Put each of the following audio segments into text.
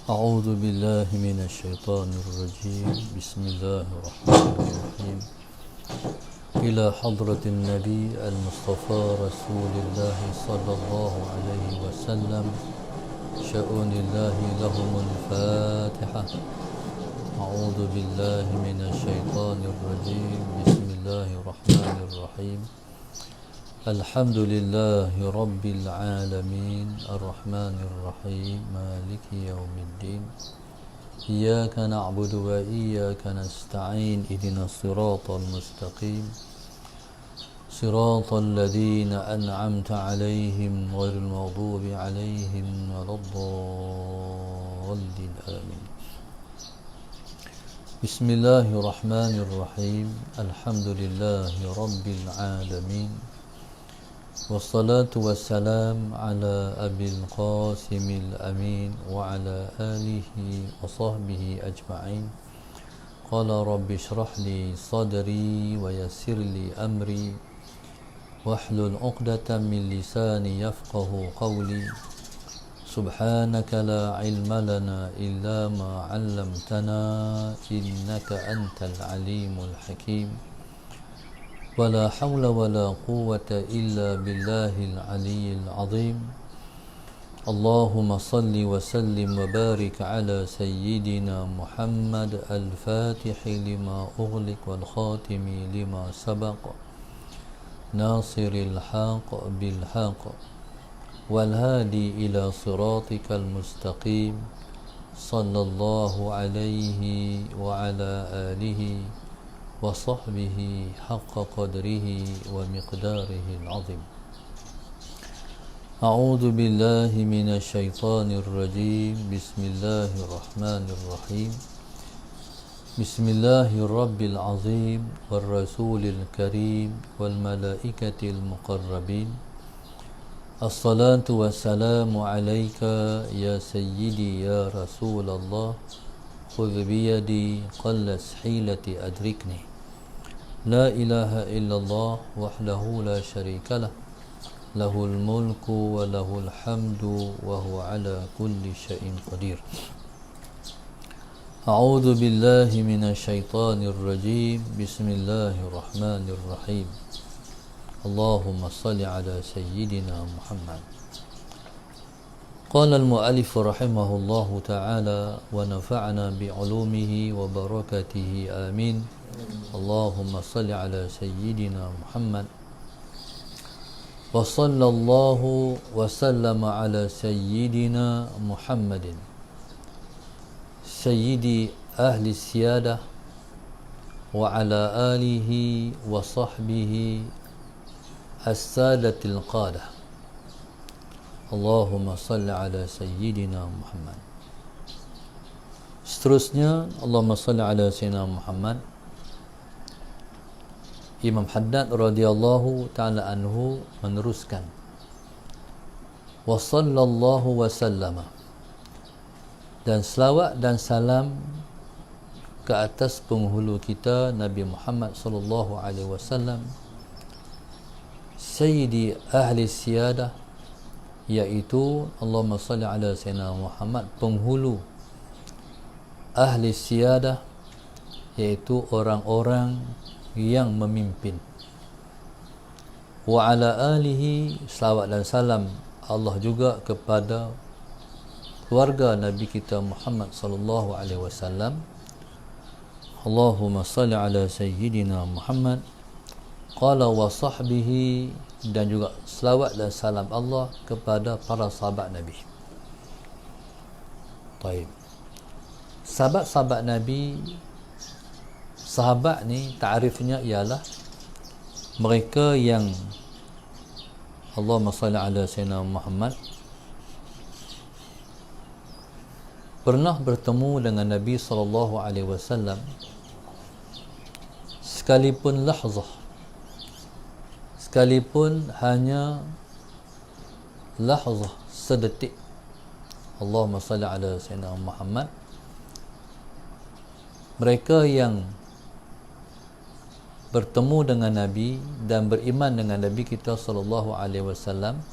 أعوذ بالله من الشيطان الرجيم بسم الله الرحمن الرحيم إلى حضرة النبي المصطفى رسول الله صلى الله عليه وسلم شؤون الله لهم الفاتحة أعوذ بالله من الشيطان الرجيم بسم الله الرحمن الرحيم الحمد لله رب العالمين الرحمن الرحيم مالك يوم الدين إياك نعبد وإياك نستعين اهدنا الصراط المستقيم صراط الذين أنعمت عليهم غير المغضوب عليهم ولا الضالين آمين بسم الله الرحمن الرحيم الحمد لله رب العالمين والصلاة والسلام على أبي القاسم الأمين وعلى آله وصحبه أجمعين قال رب اشرح لي صدري ويسر لي أمري واحلل عقدة من لساني يفقه قولي سبحانك لا علم لنا إلا ما علمتنا إنك أنت العليم الحكيم ولا حول ولا قوة إلا بالله العلي العظيم اللهم صل وسلم وبارك على سيدنا محمد الفاتح لما أغلق والخاتم لما سبق ناصر الحق بالحق والهادي إلى صراطك المستقيم صلى الله عليه وعلى آله وصحبه حق قدره ومقداره العظيم أعوذ بالله من الشيطان الرجيم بسم الله الرحمن الرحيم بسم الله الرب العظيم والرسول الكريم والملائكة المقربين الصلاة والسلام عليك يا سيدي يا رسول الله خذ بيدي قلت حيلتي أدركني لا إله إلا الله وحده لا شريك له له الملك وله الحمد وهو على كل شيء قدير أعوذ بالله من الشيطان الرجيم بسم الله الرحمن الرحيم اللهم صل على سيدنا محمد قال المؤلف رحمه الله تعالى ونفعنا بعلومه وبركاته آمين اللهم صل على سيدنا محمد وصلى الله وسلم على سيدنا محمد سيدي أهل السيادة وعلى آله وصحبه السادة القادة Allahumma salli ala sayyidina Muhammad. Seterusnya Allahumma salli ala sayyidina Muhammad. Imam Haddad radhiyallahu ta'ala anhu meneruskan wa sallallahu wa sallama, dan selawat dan salam ke atas penghulu kita Nabi Muhammad sallallahu alaihi wasallam, sayyidi ahli siyadah, iaitu Allahumma salli ala sayyidina Muhammad, penghulu ahli siyadah, iaitu orang-orang yang memimpin, wa ala alihi, salawat dan salam Allah juga kepada keluarga Nabi kita Muhammad sallallahu alaihi wasallam. Allahumma salli ala sayyidina Muhammad. Qala wa sahbihi, dan juga selawat dan salam Allah kepada para sahabat Nabi. Baik. Sahabat-sahabat Nabi, sahabat ni ta'rifnya ialah mereka yang Allahumma salli ala sayyidina Muhammad pernah bertemu dengan Nabi sallallahu alaihi wasallam sekalipun lahzah, sekalipun hanya lahzah, sedetik. Allahumma salli ala sayyidina Muhammad. Mereka yang bertemu dengan Nabi dan beriman dengan Nabi kita sallallahu alaihi wasallam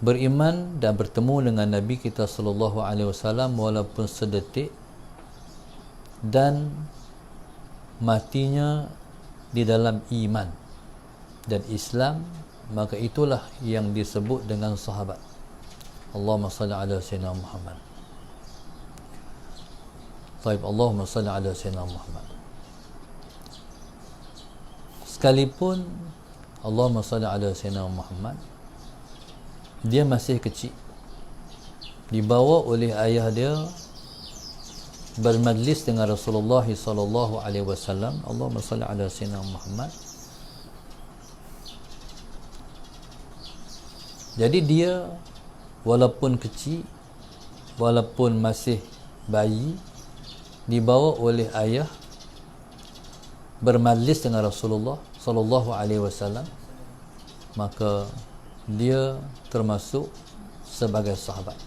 beriman dan bertemu dengan Nabi kita sallallahu alaihi wasallam walaupun sedetik, dan matinya di dalam iman dan Islam, maka itulah yang disebut dengan sahabat. Allahumma salli ala sayyidina Muhammad. Baik, Allahumma salli ala sayyidina Muhammad. Sekalipun Allahumma salli ala sayyidina Muhammad, dia masih kecil, dibawa oleh ayah dia bermajlis dengan Rasulullah sallallahu alaihi wasallam. Allahumma salli ala sayyidina Muhammad. Jadi dia walaupun kecil, walaupun masih bayi, dibawa oleh ayah bermajlis dengan Rasulullah sallallahu alaihi wasallam, maka dia termasuk sebagai sahabat.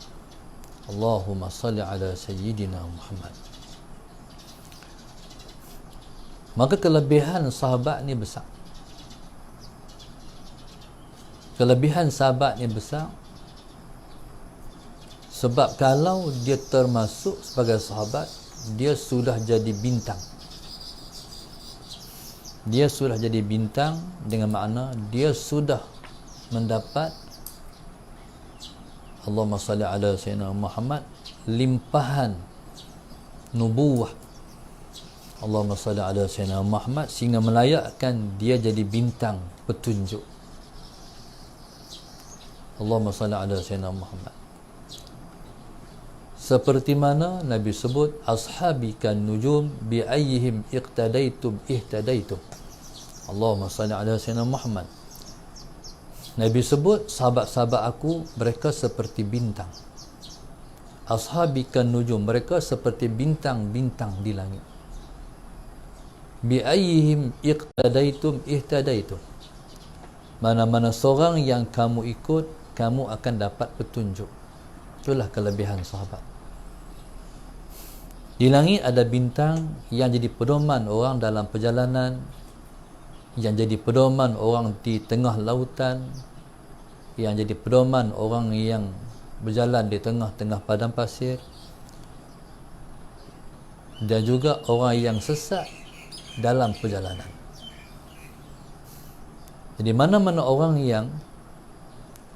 Allahumma salli ala sayyidina Muhammad. Maka kelebihan sahabat ni besar. Kelebihan sahabat ni besar sebab kalau dia termasuk sebagai sahabat, dia sudah jadi bintang. Dia sudah jadi bintang dengan makna dia sudah mendapat, Allahumma salli ala sayyidina Muhammad, limpahan nubuwah. Allahumma salli ala sayyidina Muhammad, sehingga melayakkan dia jadi bintang petunjuk. Allahumma salli ala sayyidina Muhammad. Seperti mana Nabi sebut, ashabi kan nujum bi ayyihim iqtadaitum ihtadaitum. Allahumma salli ala sayyidina Muhammad. Nabi sebut sahabat-sahabat aku, mereka seperti bintang. Ashabi kan nujum, mereka seperti bintang-bintang di langit. Bi ayyihim iqtadaitum ihtadaitum. Mana-mana seorang yang kamu ikut, kamu akan dapat petunjuk. Itulah kelebihan sahabat. Di langit ada bintang yang jadi pedoman orang dalam perjalanan, yang jadi pedoman orang di tengah lautan, yang jadi pedoman orang yang berjalan di tengah-tengah padang pasir, dan juga orang yang sesat dalam perjalanan. Jadi mana-mana orang yang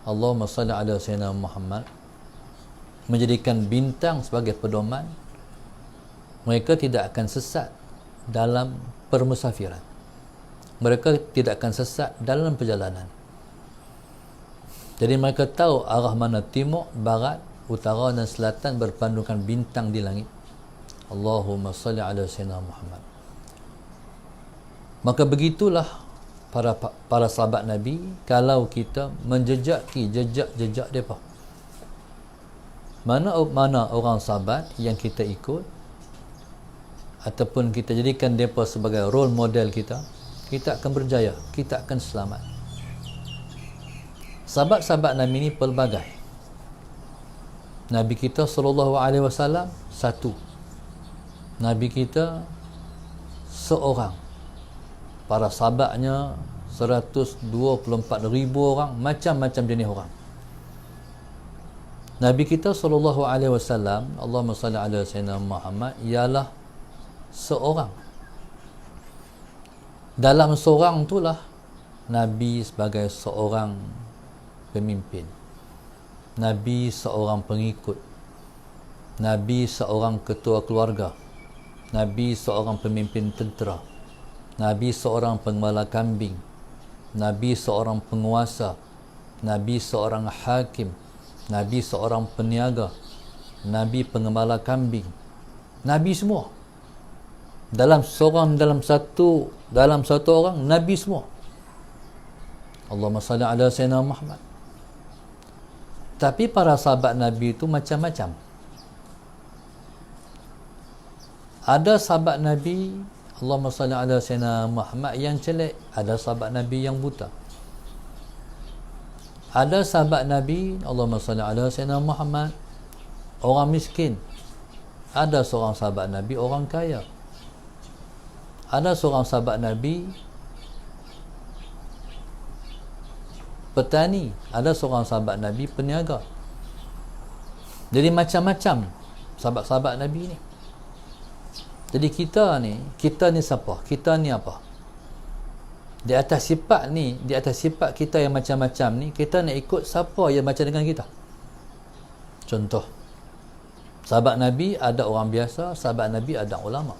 Allahumma salli ala sayyidina Muhammad menjadikan bintang sebagai pedoman, mereka tidak akan sesat dalam permusafiran. Mereka tidak akan sesat dalam perjalanan. Jadi mereka tahu arah mana timur, barat, utara dan selatan berpandukan bintang di langit. Allahumma salli ala sayyidina Muhammad. Maka begitulah para sahabat Nabi, kalau kita menjejaki jejak-jejak mereka. Mana orang sahabat yang kita ikut, ataupun kita jadikan mereka sebagai role model kita, kita akan berjaya, kita akan selamat. Sahabat-sahabat Nabi ini pelbagai. Nabi kita sallallahu alaihi wasallam satu. Nabi kita seorang. Para sahabatnya 124,000 orang, macam-macam jenis orang. Nabi kita sallallahu alaihi wasallam, Allahumma salli ala sayyidina Muhammad, ialah seorang. Dalam seorang itulah Nabi sebagai seorang pemimpin, Nabi seorang pengikut, Nabi seorang ketua keluarga, Nabi seorang pemimpin tentera, Nabi seorang pengembala kambing, Nabi seorang penguasa, Nabi seorang hakim, Nabi seorang peniaga, Nabi pengembala kambing, Nabi semua. Dalam satu orang, Nabi semua. Allahumma salli ala sayyidina Muhammad. Tapi para sahabat Nabi itu macam-macam. Ada sahabat Nabi, Allahumma salli ala sayyidina Muhammad, yang celek. Ada sahabat Nabi yang buta. Ada sahabat Nabi, Allahumma salli ala sayyidina Muhammad, orang miskin. Ada seorang sahabat Nabi orang kaya. Ada seorang sahabat Nabi petani, ada seorang sahabat Nabi peniaga. Jadi macam-macam sahabat-sahabat Nabi ni. Jadi kita ni siapa? Kita ni apa? Di atas sifat kita yang macam-macam ni, kita nak ikut siapa yang macam dengan kita. Contoh, sahabat Nabi ada orang biasa, sahabat Nabi ada ulama.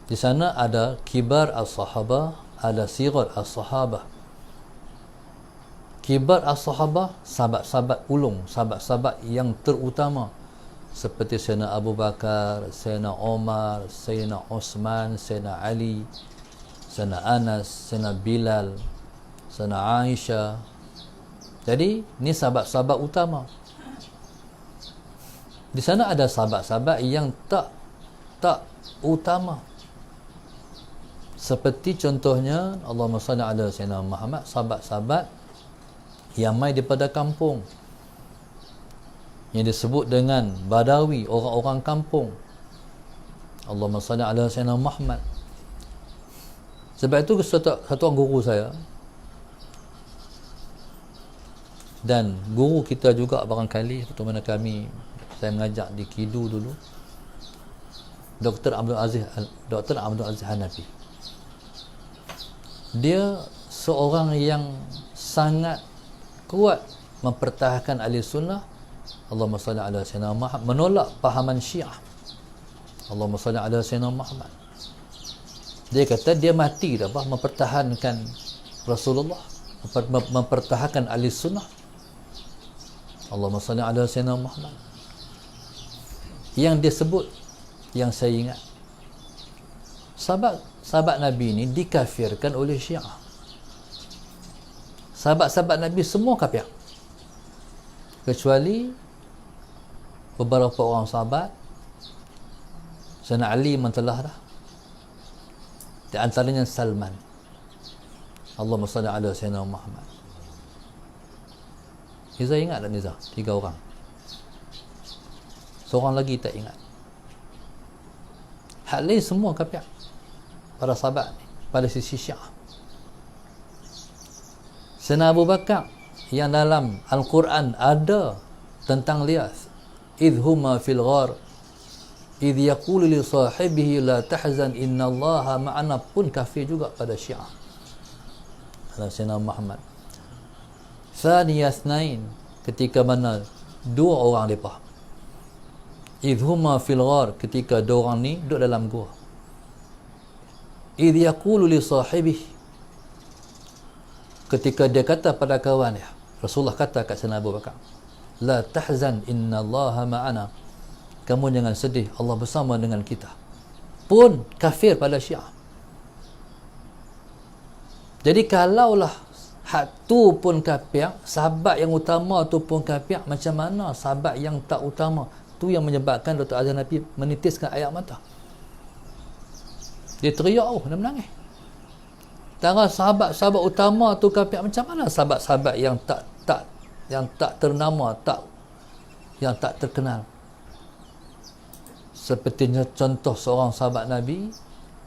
Di sana ada kibar as-sahabah, ada sigar as-sahabah. Kibar as-sahabah, sahabat-sahabat ulung, sahabat-sahabat yang terutama, seperti Sayyidina Abu Bakar, Sayyidina Omar, Sayyidina Osman, Sayyidina Ali, Sayyidina Anas, Sayyidina Bilal, Sayyidina Aisyah. Jadi ni sahabat-sahabat utama. Di sana ada sahabat-sahabat yang tak utama. Seperti contohnya, Allahumma salli ala Sayyidina Muhammad, sahabat-sahabat yang mai daripada kampung, yang disebut dengan Badawi, orang-orang kampung. Allahumma salli ala Sayyidina Muhammad. Sebab itu satu orang guru saya, dan guru kita juga barangkali, waktu mana saya mengajar di Kidu dulu, Dr. Abdul Aziz Hanafi. Dia seorang yang sangat kuat mempertahankan ahli sunnah. Allahumma salli ala Sayyidina Muhammad, menolak pahaman Syiah. Allahumma salli ala Sayyidina Muhammad. Dia kata dia mati dah mempertahankan Rasulullah, mempertahankan ahli sunnah. Allahumma salli ala Sayyidina Muhammad. Yang dia sebut, yang saya ingat, sahabat Nabi ni dikafirkan oleh Syiah. Sahabat-sahabat Nabi semua kafir, kecuali beberapa orang sahabat. Sayyidina Ali mentelah dah, di antaranya Salman. Allahumma salli ala Sayyidina Muhammad. Niza ingat tak Niza? 3 orang. Seorang lagi tak ingat. Hal lain semua kafir para sahabat ni pada sisi Syiah. Sayyidina Abu Bakar yang dalam Al-Quran ada tentang lias, idhuma fil ghar idh yaqulu li sahibihi la tahzan innallaha ma'ana, pun kafir juga pada Syiah. Sayyidina Muhammad. Thaniya ithnain, ketika mana 2 orang mereka, idhuma fil ghar, ketika 2 orang ni duduk dalam gua, idh yaqulu li sahibihi, ketika dia kata pada kawan dia, Rasulullah kata kat Sayyidina Abu Bakar, la tahzan innallaha ma'ana, kamu jangan sedih, Allah bersama dengan kita. Pun kafir pada Syiah. Jadi kalaulah hak tu pun kafir, sahabat yang utama tu pun kafir, macam mana sahabat yang tak utama? Tu yang menyebabkan Dr. Azhar Nabi menitiskan air mata. Dia teriak, dia menangis. Tara sahabat-sahabat utama tu kafir, macam mana sahabat-sahabat yang tak ternama, yang tak terkenal? Seperti contoh seorang sahabat Nabi,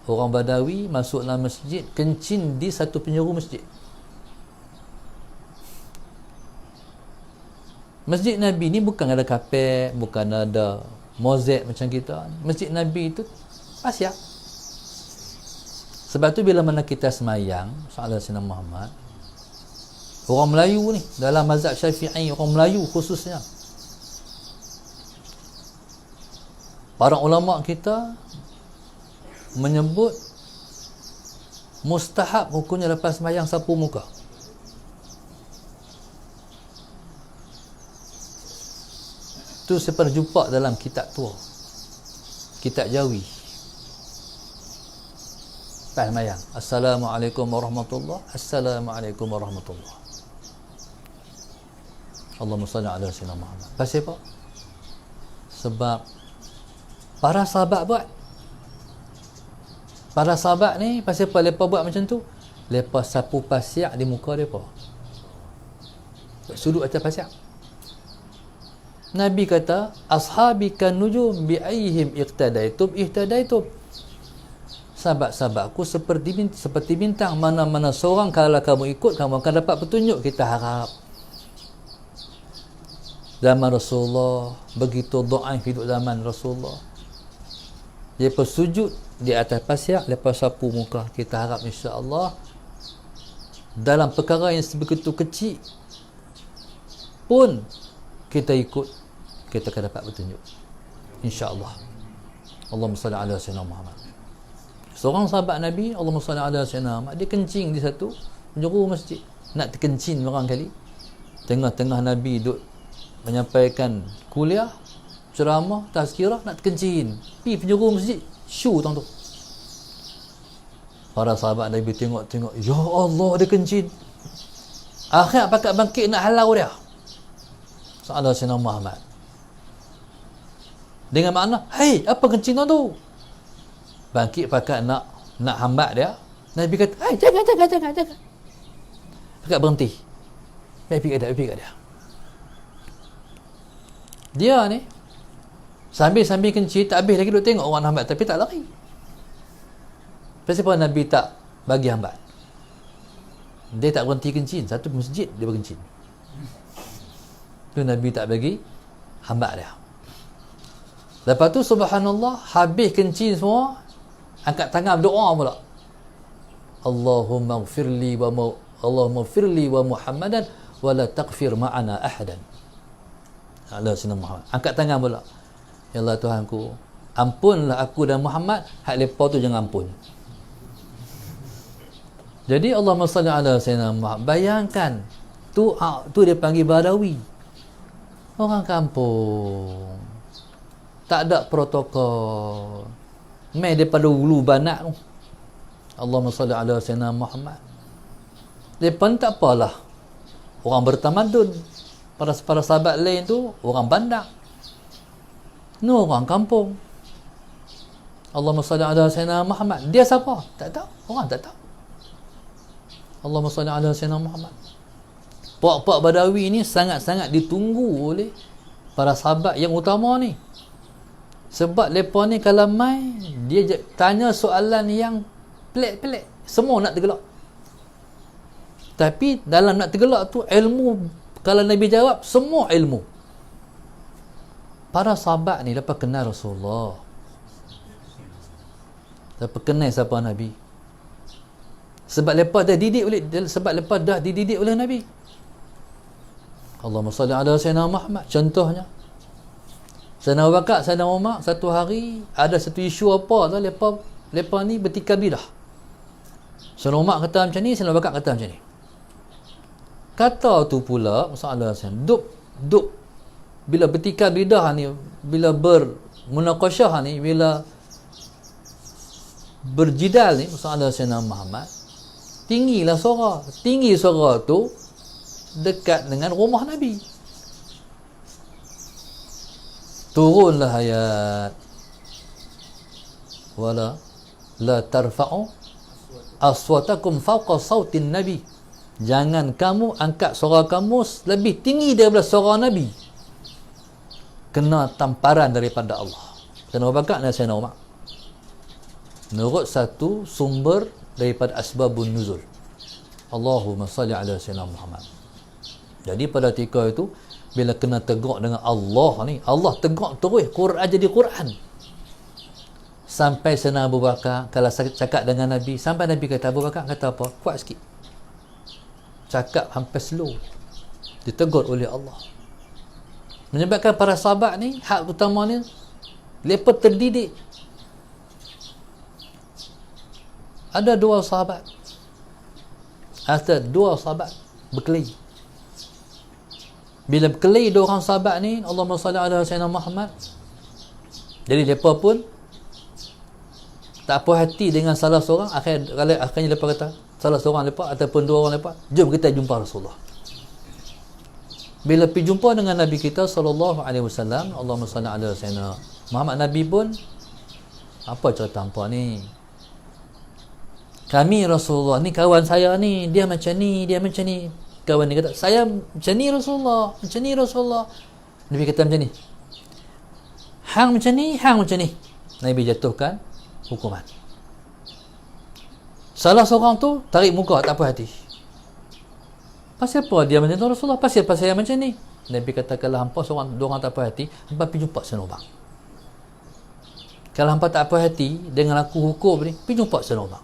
orang Badawi, masuk dalam masjid, kencing di satu penjuru masjid. Masjid Nabi ni bukan ada kapet, bukan ada mozaik macam kita. Masjid Nabi itu pasir. Sebab tu bila mana kita semayang salat Sayyidina Muhammad, orang Melayu ni dalam mazhab Syafi'i, orang Melayu khususnya, para ulama kita menyebut mustahab hukumnya lepas semayang sapu muka. Tu saya pernah jumpa dalam kitab tua, kitab Jawi. Lepas semayang, Assalamualaikum warahmatullahi, Assalamualaikum warahmatullahi, Allahumma salli ala Sayyidina Muhammad. Pasal apa? Sebab para sahabat buat. Para sahabat ni pasal apa mereka buat macam tu? Mereka sapu pasir di muka mereka, sudut atas pasir. Nabi kata, ashabi kan nujum bi ayyihim ihtadaitum ihtadaitum. sahabat-sahabatku seperti bintang, mana-mana seorang kalau kamu ikut kamu akan dapat petunjuk. Kita harap zaman Rasulullah begitu dhaif hidup zaman Rasulullah, dia sujud di atas pasir lepas sapu muka. Kita harap insya-Allah dalam perkara yang sebegitu kecil pun kita ikut, kita akan dapat petunjuk insya-Allah. Allahumma salli ala sayyidina Muhammad. Seorang sahabat Nabi, Allahumma salli ala sayyidina Muhammad, dia kencing di satu penjuru masjid, nak terkencing barangkali. Tengah-tengah Nabi duduk menyampaikan kuliah, ceramah, tazkirah, nak terkencing, pergi penjuru masjid, syu tang tu. Para sahabat Nabi tengok-tengok, ya Allah, dia kencing. Akhir pakat bangkit nak halau dia. Salah Sayyidina Muhammad. Dengan makna, "Hei, apa kencing tu?" Bangkit pakat nak hambat dia. Nabi kata, "Hei, jangan. Pakat berhenti. Nabi kata dia. Dia ni sambil kencing, tak habis lagi duk tengok orang hambat tapi tak lari. Kenapa Nabi tak bagi hambat? Dia tak berhenti kencing, satu masjid dia berkencing. Tu Nabi tak bagi hambat dia. Lepas tu subhanallah, habis kencing semua, angkat tangan berdoa pula. Allahumma ighfirli wa Muhammadan wa la taghfir ma'ana ahadan. Allah Sayyidina Muhammad. Angkat tangan pula. Ya Allah Tuhanku, ampunlah aku dan Muhammad, hak lepa tu jangan ampun. Jadi Allahumma salli ala Sayyidina Muhammad. Bayangkan tu dia panggil Badawi, orang kampung, tak ada protokol, mai daripada hulu banak tu. Allahumma salli ala Sayyidina Muhammad. Depan tak apalah, orang bertamadun. Para sahabat lain tu orang bandar, ni orang kampung. Allahumma salli ala Sayyidina Muhammad. Dia siapa? Tak tahu. Orang tak tahu. Allahumma salli ala Sayyidina Muhammad. Puak-puak Badawi ni sangat-sangat ditunggu oleh para sahabat yang utama ni. Sebab mereka ni kalau mai, dia tanya soalan yang pelik-pelik, semua nak tergelak. Tapi dalam nak tergelak tu, ilmu, kalau Nabi jawab, semua ilmu. Para sahabat ni lepas kenal Rasulullah, lepas kenal siapa Nabi, sebab lepas dah dididik oleh Nabi. Allahumma salli ala Sayyidina Muhammad. Contohnya Sayyidina Abu Bakar, Sayyidina Umar, satu hari ada satu isu apa tu, lepas ni bertikar bidah. Sayyidina Umar kata macam ni, Sayyidina Abu Bakar kata macam ni. Kata tu pula masalah duk bila bertikar bidah ni, bila bermunaqasyah ni, bila berjidal ni masalah Sayyidina Muhammad, tinggi suara tu dekat dengan rumah Nabi. Turunlah ayat wala la tarfa'u aswatakum fawqa sautin nabi. Jangan kamu angkat suara kamu lebih tinggi daripada suara Nabi. Kena tamparan daripada Allah. Sayyidina Abu Bakar dan Sayyidina Umar, menurut satu sumber daripada asbabun nuzul. Allahumma salli ala Sayyidina Muhammad. Jadi pada ketika itu, bila kena tegak dengan Allah ni, Allah tegak terus Quran jadi Quran. Sampai Sayyidina Abu Bakar kalau cakap dengan Nabi, sampai Nabi kata, Abu Bakar kata apa? Kuat sikit. Cakap hampir slow. Ditegur oleh Allah. Menyebabkan para sahabat ni, hak utama ni, mereka terdidik. Ada dua sahabat berkelahi. Bila berkelahi dua orang sahabat ni, Allahumma salli ala Sayyidina Muhammad, jadi mereka pun tak puas hati dengan salah seorang. Akhirnya mereka kata, salah seorang mereka ataupun dua orang mereka, jom kita jumpa Rasulullah. Bila pergi jumpa dengan Nabi kita sallallahu alaihi wasallam, Allahumma salli ala Sayyidina Muhammad, Nabi pun, apa cerita hampa ni? Kami Rasulullah ni, kawan saya ni, dia macam ni. Kawan ni kata, saya macam ni Rasulullah. Nabi kata macam ni. Hang macam ni. Nabi jatuhkan hukuman. Salah seorang tu tarik muka, tak puas hati. Pasal apa dia macam tu Rasulullah? Pasal saya macam ni. Nabi kata, kalau hampa seorang orang tak puas hati, hampa pergi jumpa senobang. Kalau hampa tak puas hati dengan aku hukum ni, pergi jumpa senobang.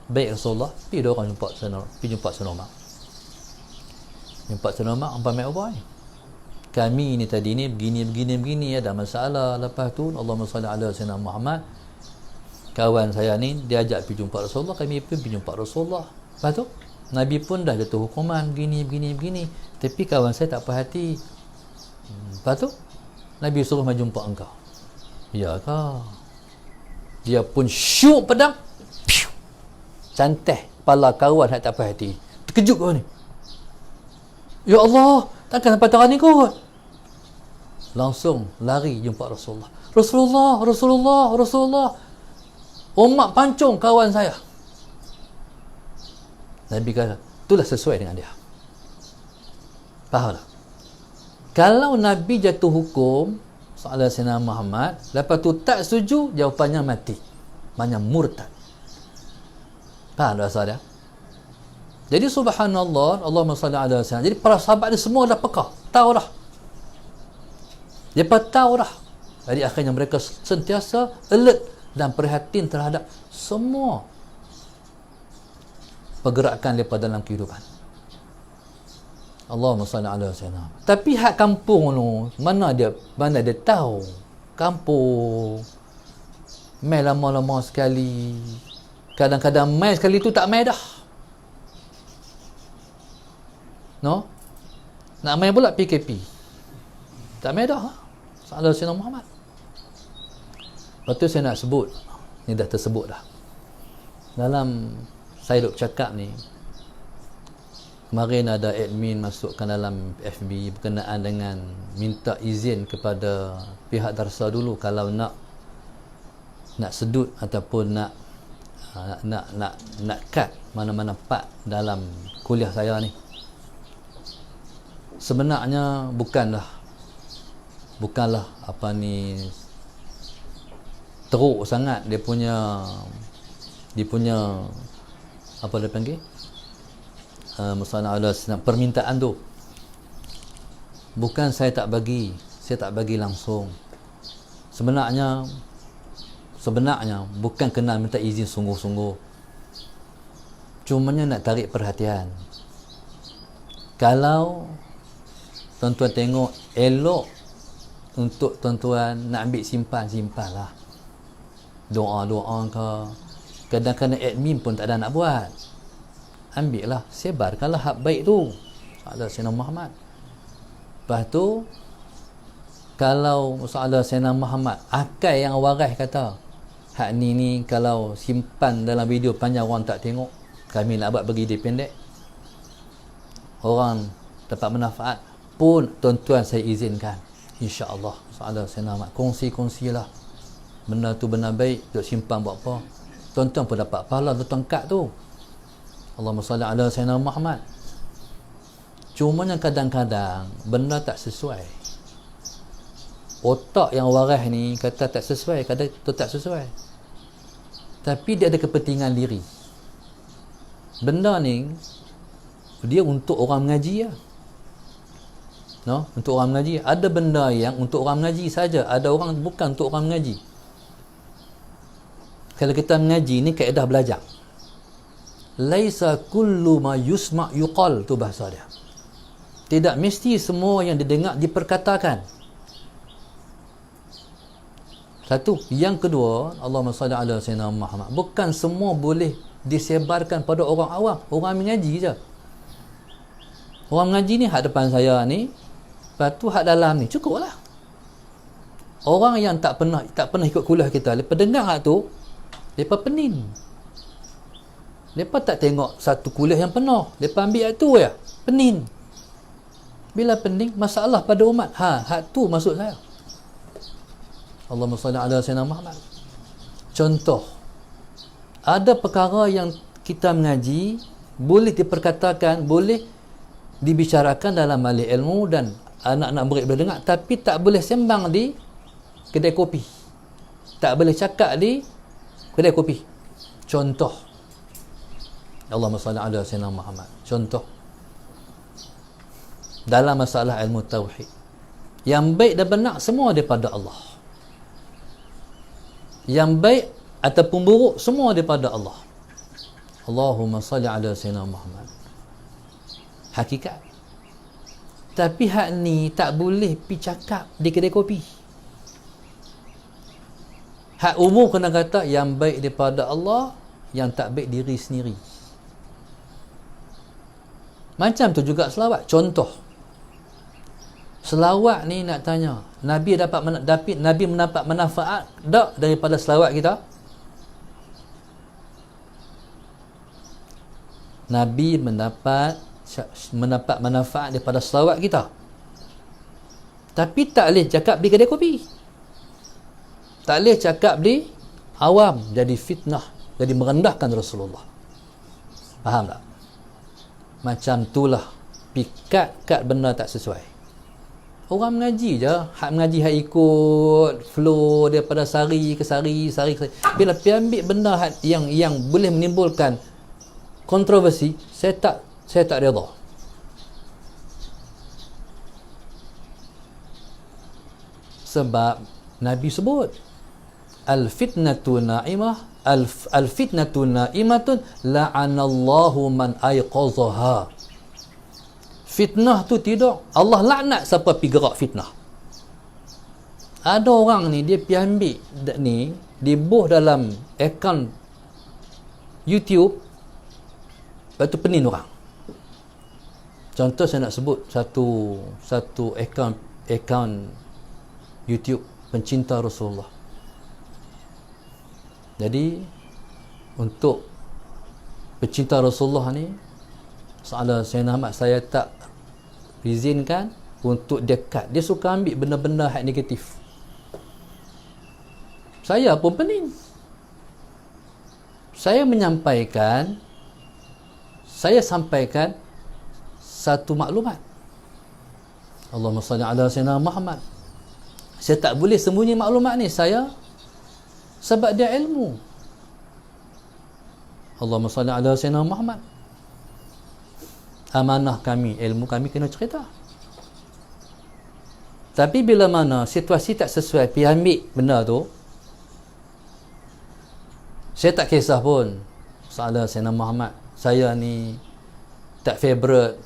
Baik Rasulullah, pergi dia orang jumpa senobang. Jumpa senobang, hampa ambil apa ni? Kami ni tadi ni begini ada masalah. Lepas tu Allahumma salli ala sayyidina Muhammad, kawan saya ni dia ajak pergi jumpa Rasulullah, kami pun pergi jumpa Rasulullah. Lepas tu Nabi pun dah jatuh hukuman begini, tapi kawan saya tak puas hati. Lepas tu Nabi suruh mai jumpa engkau. Ya ke? Dia pun syuk pedang, cantik kepala kawan yang tak puas hati. Terkejut kau ni. Ya Allah, takkan sampai tangan ni kot. Langsung lari jumpa Rasulullah. Rasulullah. Umat pancung kawan saya. Nabi kata, itulah sesuai dengan dia. Faham tak? Kalau Nabi jatuh hukum soal Sayyidina Muhammad, lepas tu tak setuju, jawapannya mati. Maknanya murtad. Faham tak asal dia? Jadi subhanallah, Allahumma salli ala sayyidina. Jadi para sahabat ni semua dah peka, tahu dah. Mereka tahu dah. Jadi akhirnya mereka sentiasa alert dan perhatian terhadap semua pergerakan mereka dalam kehidupan. Allahumma salli ala sayyidina. Tapi hak kampung tu, mana dia tahu. Kampung main lama-lama sekali. Kadang-kadang main sekali tu tak main dah. No? Nak main pula PKP. Tak main dah. Salah Sayyidina Muhammad. Lepas tu saya nak sebut, ni dah tersebut dah. Dalam saya duk cakap ni, kemarin ada admin masukkan dalam FB berkenaan dengan minta izin kepada pihak darsa dulu kalau nak sedut ataupun nak cut mana-mana part dalam kuliah saya ni. Sebenarnya bukanlah apa ni teruk sangat dia punya apa dia panggil masalah permintaan tu. Bukan saya tak bagi langsung. Sebenarnya bukan kena minta izin sungguh-sungguh, cumanya nak tarik perhatian. Kalau tuan-tuan tengok elok untuk tuan-tuan nak ambil simpanlah doa-doa ke. Kadang-kadang admin pun tak ada nak buat, ambil lah, sebarkanlah hak baik tu ada Sayyidina Muhammad. Lepas tu kalau masalah Sayyidina Muhammad, akal yang waras kata hak ni kalau simpan dalam video panjang orang tak tengok, kami nak buat bagi dia pendek, orang dapat manfaat pun, tuan-tuan saya izinkan, insya-Allah. Masalah Sayyidina Muhammad, kongsi-kongsilah benda tu benar baik, duk simpan buat apa, tuan-tuan pun dapat pahala tuan kat tu. Allahumma salli ala Sayyidina Muhammad. Cumanya kadang-kadang benda tak sesuai. Otak yang waras ni kata tak sesuai, kata tu tak sesuai. Tapi dia ada kepentingan diri. Benda ni dia untuk orang mengaji lah. No, untuk orang mengaji. Ada benda yang untuk orang mengaji saja, ada orang bukan untuk orang mengaji. Kalau kita mengaji ni kaedah belajar. Laisa kullu ma yusma' yuqal, tu bahasa dia. Tidak mesti semua yang didengar diperkatakan. Satu. Yang kedua, Allahumma salli ala sayyidina Muhammad, bukan semua boleh disebarkan pada orang awam, orang mengaji je. Orang mengaji ni hak depan saya ni, lepas tu hak dalam ni, cukup lah. Orang yang tak pernah ikut kuliah kita, lepas dengar hak tu, lepas pening. Lepas tak tengok satu kuliah yang penuh, lepas ambil hak tu ya, pening. Bila pening, masalah pada umat. Hak tu maksud saya. Allahumma salli ala sayyidina Muhammad. Contoh, ada perkara yang kita mengaji boleh diperkatakan, boleh dibicarakan dalam majlis ilmu dan anak-anak murid boleh dengar, tapi tak boleh sembang di kedai kopi, tak boleh cakap di kedai kopi. Contoh, Allahumma salli ala sayyidina Muhammad. Contoh dalam masalah ilmu tauhid, yang baik dan benar semua daripada Allah. Yang baik ataupun buruk semua daripada Allah. Allahumma salli ala sayyidina Muhammad. Hakikat. Tapi hak ni tak boleh pi cakap di kedai kopi. Hak umum kena kata yang baik daripada Allah, yang tak baik diri sendiri. Macam tu juga selawat. Contoh, selawat ni nak tanya, Nabi mendapat manfaat tak daripada selawat kita? Nabi mendapat manfaat daripada selawat kita. Tapi tak boleh cakap di kedai kopi. Tak boleh cakap di awam, jadi fitnah, jadi merendahkan Rasulullah. Faham tak? Macam itulah pikat benda tak sesuai. Orang mengaji je, hak mengaji hak ikut flow daripada sari ke sari. Bila pergi ambil benda yang boleh menimbulkan kontroversi, saya tak redha. Sebab Nabi sebut al-fitnatu na'imah al-fitnatu na'imatun la'anallahu man ayqazaha. Fitnah tu tidur, Allah laknat siapa pergi gerak fitnah. Ada orang ni dia pergi ambil ni, dibuh dalam akaun YouTube, lepas tu penin orang. Contoh saya nak sebut satu akaun YouTube pencinta Rasulullah. Jadi untuk pencinta Rasulullah ni, soalan Sayyidina Ahmad, saya tak izinkan untuk dekat. Dia suka ambil benda-benda hak negatif. Saya pun pening. Saya sampaikan satu maklumat. Allahumma salli ala sayyidina Muhammad. Saya tak boleh sembunyi maklumat ni. Sebab dia ilmu. Allahumma salli ala sayyidina Muhammad. Amanah kami, ilmu kami kena cerita. Tapi bila mana situasi tak sesuai, pergi ambil benda tu, saya tak kisah pun. Salah Sayyidina Muhammad, saya ni tak favorite,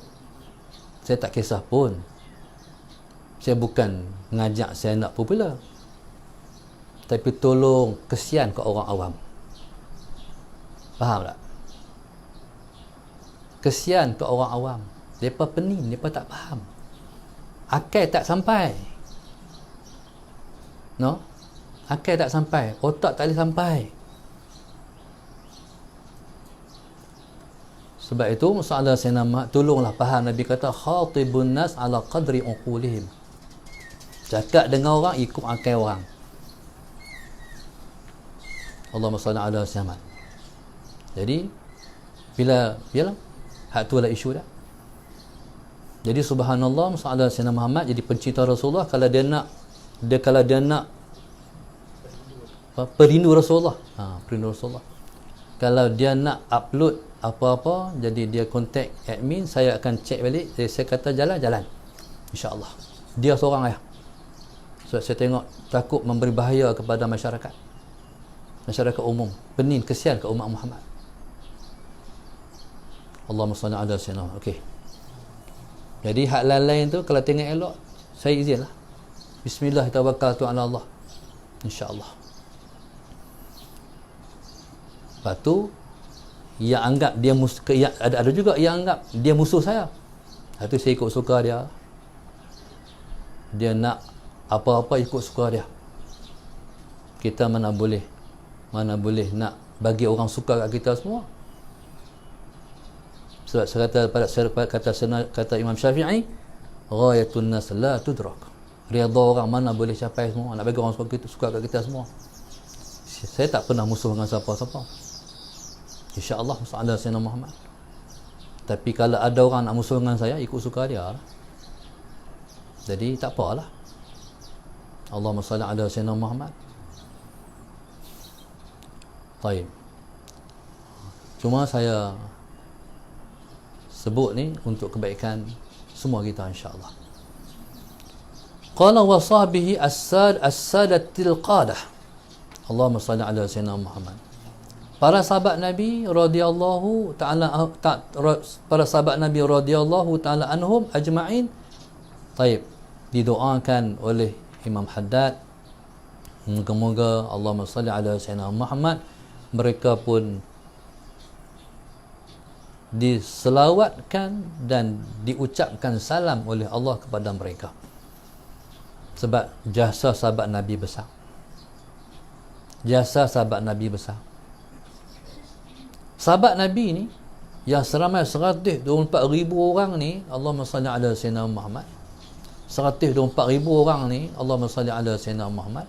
saya tak kisah pun. Saya bukan ngajak saya nak popular, tapi tolong kesian ke orang awam. Faham tak? Kesian ke orang awam. Mereka pening, mereka tak faham. Akal tak sampai. No? Akal tak sampai, otak tak boleh sampai. Sebab itu masalah saya nama, tolonglah faham. Nabi kata khatibun nas ala qadri uqulihim. Cakap dengan orang ikut akal orang. Allahumma salli ala Muhammad. Jadi bila hak tu adalah isu dah. Jadi subhanallah, masalah Sayyidina Muhammad jadi pencinta Rasulullah. Kalau dia nak perindu Rasulullah, perindu Rasulullah. Kalau dia nak upload apa-apa, jadi dia contact admin, saya akan check balik. Saya kata jalan, insya-Allah. Dia seorang ya. So, saya tengok takut memberi bahaya kepada masyarakat umum. Pening, kesian ke umat Muhammad. Allahumma salli ala sayyidina. Okey. Jadi hak lain tu kalau tengok elok, saya izinlah. Bismillah tawakkaltu ala Allah. Insya-Allah. Lepas tu yang anggap dia ada juga yang anggap dia musuh saya. Itu saya ikut suka dia. Dia nak apa-apa ikut suka dia. Kita mana boleh nak bagi orang suka kat kita semua. Sebab kata Imam Syafi'i, ghayatun nas la tudrak. Redha orang mana boleh capai semua. Nak bagi orang suka kat kita semua. Saya tak pernah musuh dengan siapa-siapa. InsyaAllah masalah Sayyidina Muhammad. Tapi kalau ada orang nak musuh dengan saya, ikut suka dia. Jadi tak apalah. Allahumma salli ala Sayyidina Muhammad. Baik. Cuma saya sebut ni untuk kebaikan semua kita insya-Allah. Qala wa sahbihi as-sadatil qadah. Allahumma salli ala sayyidina Muhammad. Para sahabat Nabi radhiyallahu taala anhum ajma'in. Taib, didoakan oleh Imam Haddad, moga-moga Allahumma salli ala sayyidina Muhammad, mereka pun diselawatkan dan diucapkan salam oleh Allah kepada mereka, sebab jasa sahabat Nabi besar. Jasa sahabat Nabi besar. Sahabat Nabi ni yang seramai 124,000 orang ni, Allahumma salli ala sayyidina Muhammad, 124,000 orang ni, Allahumma salli ala sayyidina Muhammad,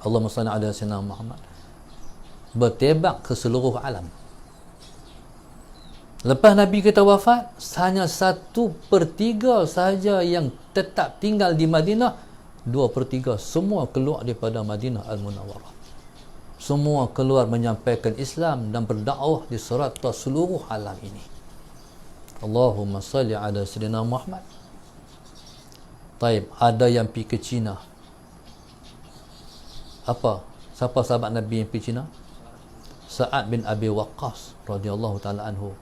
Allahumma salli ala sayyidina Muhammad, bertebak ke seluruh alam. Lepas Nabi kita wafat, hanya 1/3 sahaja yang tetap tinggal di Madinah. 2/3 semua keluar daripada Madinah Al-Munawwarah. Semua keluar menyampaikan Islam dan berdakwah di serata seluruh alam ini. Allahumma salli ala sayyidina Muhammad. Taib, ada yang pergi ke China. Apa? Siapa sahabat Nabi yang pergi China? Sa'ad bin Abi Waqqas radhiyallahu taala anhu.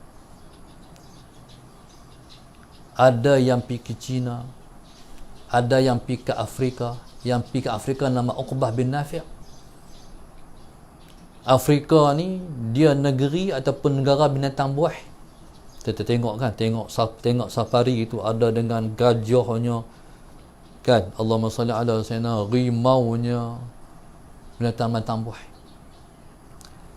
Ada yang pergi ke China, ada yang pergi ke Afrika. Yang pergi ke Afrika nama Uqbah bin Nafi'. Afrika ni dia negeri ataupun negara binatang buah. Kita tengok kan, tengok safari itu ada dengan gajahnya kan, Allahumma salli ala sayyidina, rimaunya, binatang-binatang buah.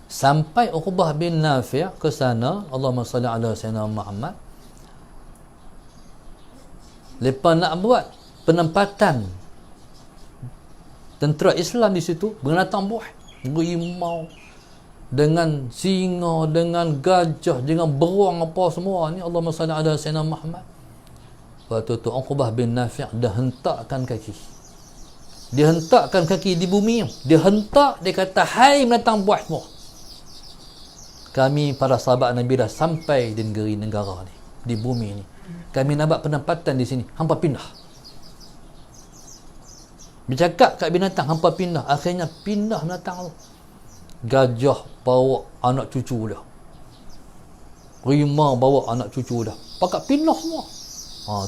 Sampai Uqbah bin Nafi' ke sana, Allahumma salli ala sayyidina Muhammad, lepas nak buat penempatan tentera Islam di situ, binatang buah, rimau dengan singa, dengan gajah, dengan beruang apa semua ni, Allahumma salli ala sayyidina Muhammad. Waktu tu Uqbah bin Nafi' dah hentakkan kaki. Dia hentakkan kaki di bumi. Dia hentak, dia kata, hai binatang buah semua, kami para sahabat Nabi dah sampai di negara ni, di bumi ni. Kami nak buat penempatan di sini, hampa pindah. Bercakap kat binatang, hampa pindah. Akhirnya pindah binatang tu. Gajah bawa anak cucu dia, rimau bawa anak cucu dia, pakat pindah semua.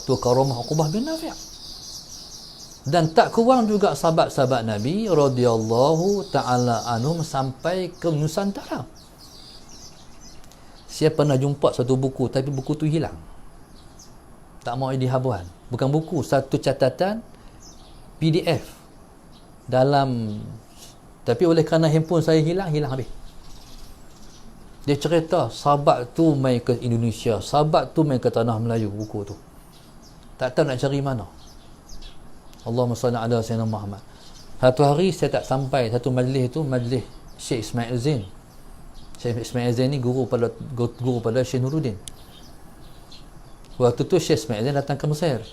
Tu karamah Uqbah bin Nafi'. Dan tak kurang juga sahabat-sahabat Nabi radhiyallahu ta'ala anhum sampai ke Nusantara. Saya pernah jumpa satu buku, tapi buku tu hilang, tak mau dihabuan. Bukan buku, satu catatan PDF dalam, tapi oleh kerana handphone saya hilang habis. Dia cerita sahabat tu main ke Indonesia, sahabat tu main ke tanah Melayu, buku tu. Tak tahu nak cari mana. Allahumma salli ala sayyidina Muhammad. Satu hari saya tak sampai satu majlis tu, majlis Syekh Ismail Zain. Syekh Ismail Zain ni guru pada Syekh Nuruddin. Waktu tu Syekh Ismail Zain datang ke Mesir.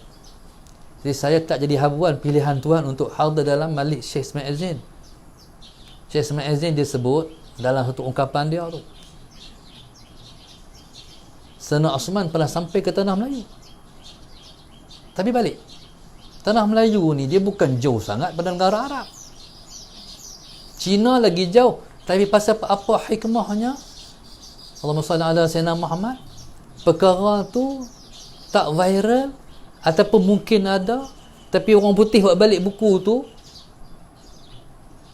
Jadi saya tak jadi habuan pilihan tuan untuk hadir dalam majlis Syekh Ismail Zain. Syekh Ismail Zain dia sebut dalam satu ungkapan dia tu, Sayyidina Osman pernah sampai ke tanah Melayu, tapi balik. Tanah Melayu ni dia bukan jauh sangat pada negara Arab. Cina lagi jauh, tapi pasal apa hikmahnya? Allahumma salli ala sayyidina Muhammad. Perkara tu tak viral, ataupun mungkin ada, tapi orang putih buat balik buku tu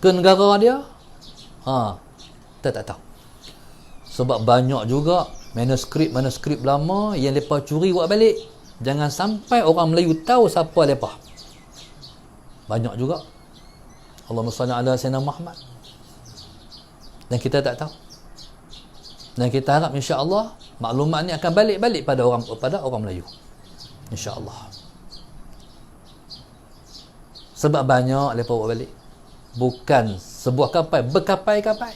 ke negara dia, kita tak tahu. Sebab banyak juga manuskrip lama yang mereka curi buat balik. Jangan sampai orang Melayu tahu siapa mereka. Banyak juga. Allahumma salli ala sayyidina Muhammad. Dan kita tak tahu. Dan kita harap insya-Allah maklumat ni akan balik pada orang Melayu. Insya-Allah. Sebab banyak mereka buat balik. Bukan sebuah kapal, berkapai-kapai.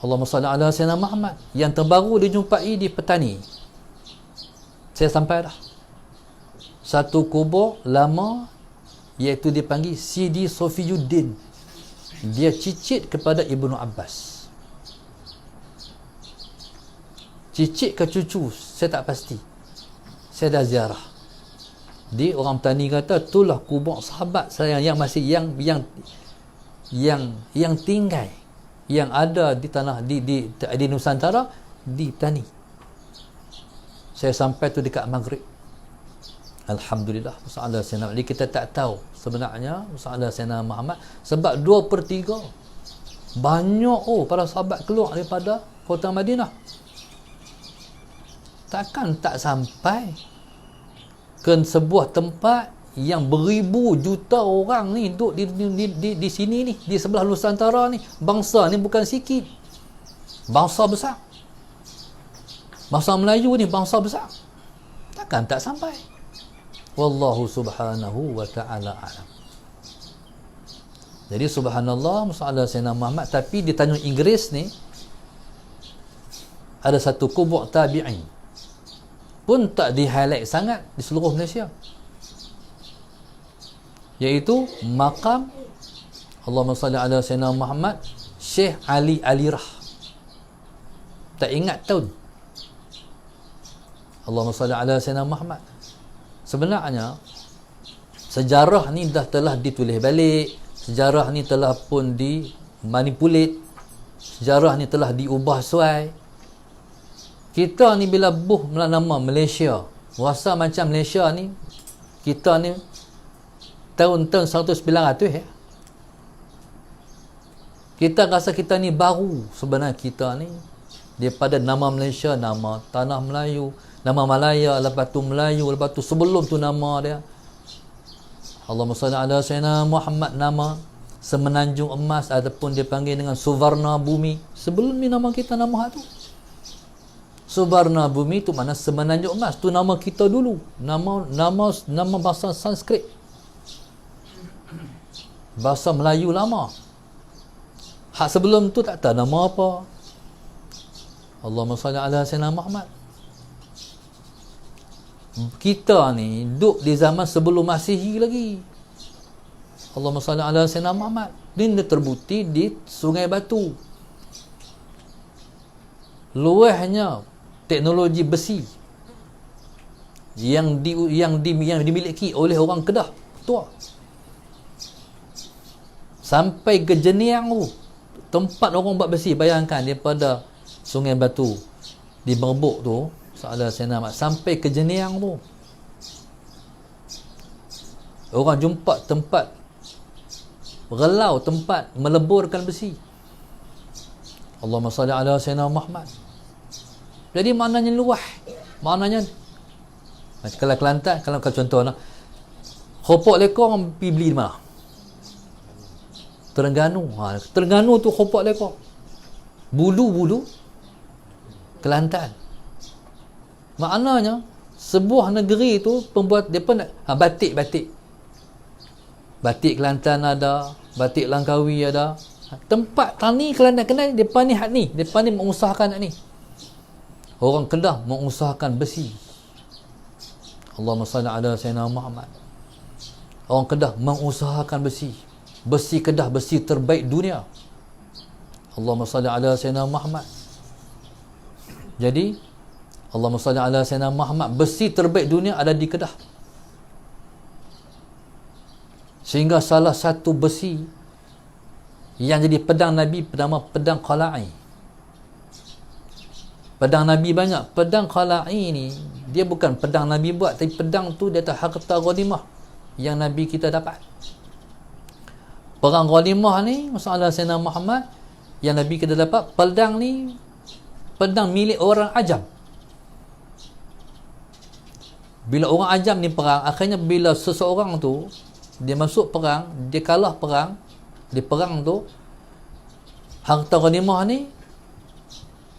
Allahumma salli ala sayyidina Muhammad. Yang terbaru dijumpai di Petani. Saya sampai dah. Satu kubur lama, iaitu dipanggil Sidi Sofiyuddin. Dia cicit kepada Ibnu Abbas. cicit ke cucu, saya tak pasti. Saya dah ziarah. Di orang petani kata, itulah kubur sahabat saya yang masih yang tinggal, yang ada di tanah di Nusantara, di petani. Saya sampai tu dekat maghrib. Alhamdulillah, masalah Sayyidina Ali kita tak tahu sebenarnya masalah Sayyidina Muhammad, sebab 2/3 banyak para sahabat keluar daripada kota Madinah. Takkan tak sampai ke sebuah tempat yang beribu juta orang ni duduk di sini ni, di sebelah Nusantara ni. Bangsa ni bukan sikit, bangsa besar. Bangsa Melayu ni bangsa besar. Takkan tak sampai. Wallahu subhanahu wa ta'ala alam. Jadi subhanallah, masalah Sayyidina Muhammad. Tapi di Tanjung Inggeris ni ada satu kubur tabi'in pun tak di-highlight sangat di seluruh Malaysia, iaitu makam Allahumma salli ala Sayyidina Muhammad Syekh Ali Alirah. Tak ingat tahun. Allahumma salli ala Sayyidina Muhammad. Sebenarnya sejarah ni telah ditulis balik, sejarah ni telah pun dimanipulit, sejarah ni telah diubah suai. Kita ni bila nama Malaysia, rasa macam Malaysia ni, kita ni tahun-tahun 1900 ya. Kita rasa kita ni baru. Sebenarnya kita ni daripada nama Malaysia, nama tanah Melayu, nama Malaya, lepas tu Melayu, lepas tu sebelum tu nama dia Allahumma salli ala Sayyidina Muhammad, nama Semenanjung Emas ataupun dia panggil dengan Suvarna Bumi. Sebelum ni nama kita nama tu Suvarna Bumi tu mana Semenanjung Emas, tu nama kita dulu, nama bahasa Sanskrit, bahasa Melayu lama. Hak sebelum tu tak tahu nama apa. Allahumma salli ala Sayyidina Muhammad. Kita ni duduk di zaman sebelum Masihi lagi. Allahumma salli ala Sayyidina Muhammad. Ini terbukti di Sungai Batu. Luahnya teknologi besi yang dimiliki oleh orang Kedah tua. Sampai ke Jeniang tu, tempat orang buat besi. Bayangkan daripada Sungai Batu di Merbuk tu, soalan Sayyidina Muhammad, sampai ke Jeniang tu, orang jumpa tempat relau, tempat meleburkan besi. Allahumma salli ala Sayyidina Muhammad. Jadi maknanya luah, maknanya kalau Kelantan, kalau contohnya keropok lekor pergi beli di mana? Terengganu. Terengganu tu keropok lekor. Bulu Kelantan. Maknanya sebuah negeri tu pembuat depa batik Kelantan ada, batik Langkawi ada. Tempat tani Kelantan kenal depa ni hak ni, depa ni mengusahakan hak ni. Orang Kedah mengusahakan besi. Allahumma salli ala Sayyidina Muhammad. Orang Kedah mengusahakan besi. Besi Kedah besi terbaik dunia. Allahumma salli ala Sayyidina Muhammad. Jadi Allahumma salli ala Sayyidina Muhammad, besi terbaik dunia ada di Kedah. Sehingga salah satu besi yang jadi pedang Nabi bernama pedang Qala'i. Pedang Nabi banyak. Pedang Qala'i ni dia bukan pedang Nabi buat, tapi pedang tu dia atas harta ghanimah yang Nabi kita dapat. Perang ghanimah ni masalah Sayyidina Muhammad yang Nabi kita dapat, pedang ni pedang milik orang ajam. Bila orang ajam ni perang, akhirnya bila seseorang tu dia masuk perang, dia kalah perang, di perang tu harta ghanimah ni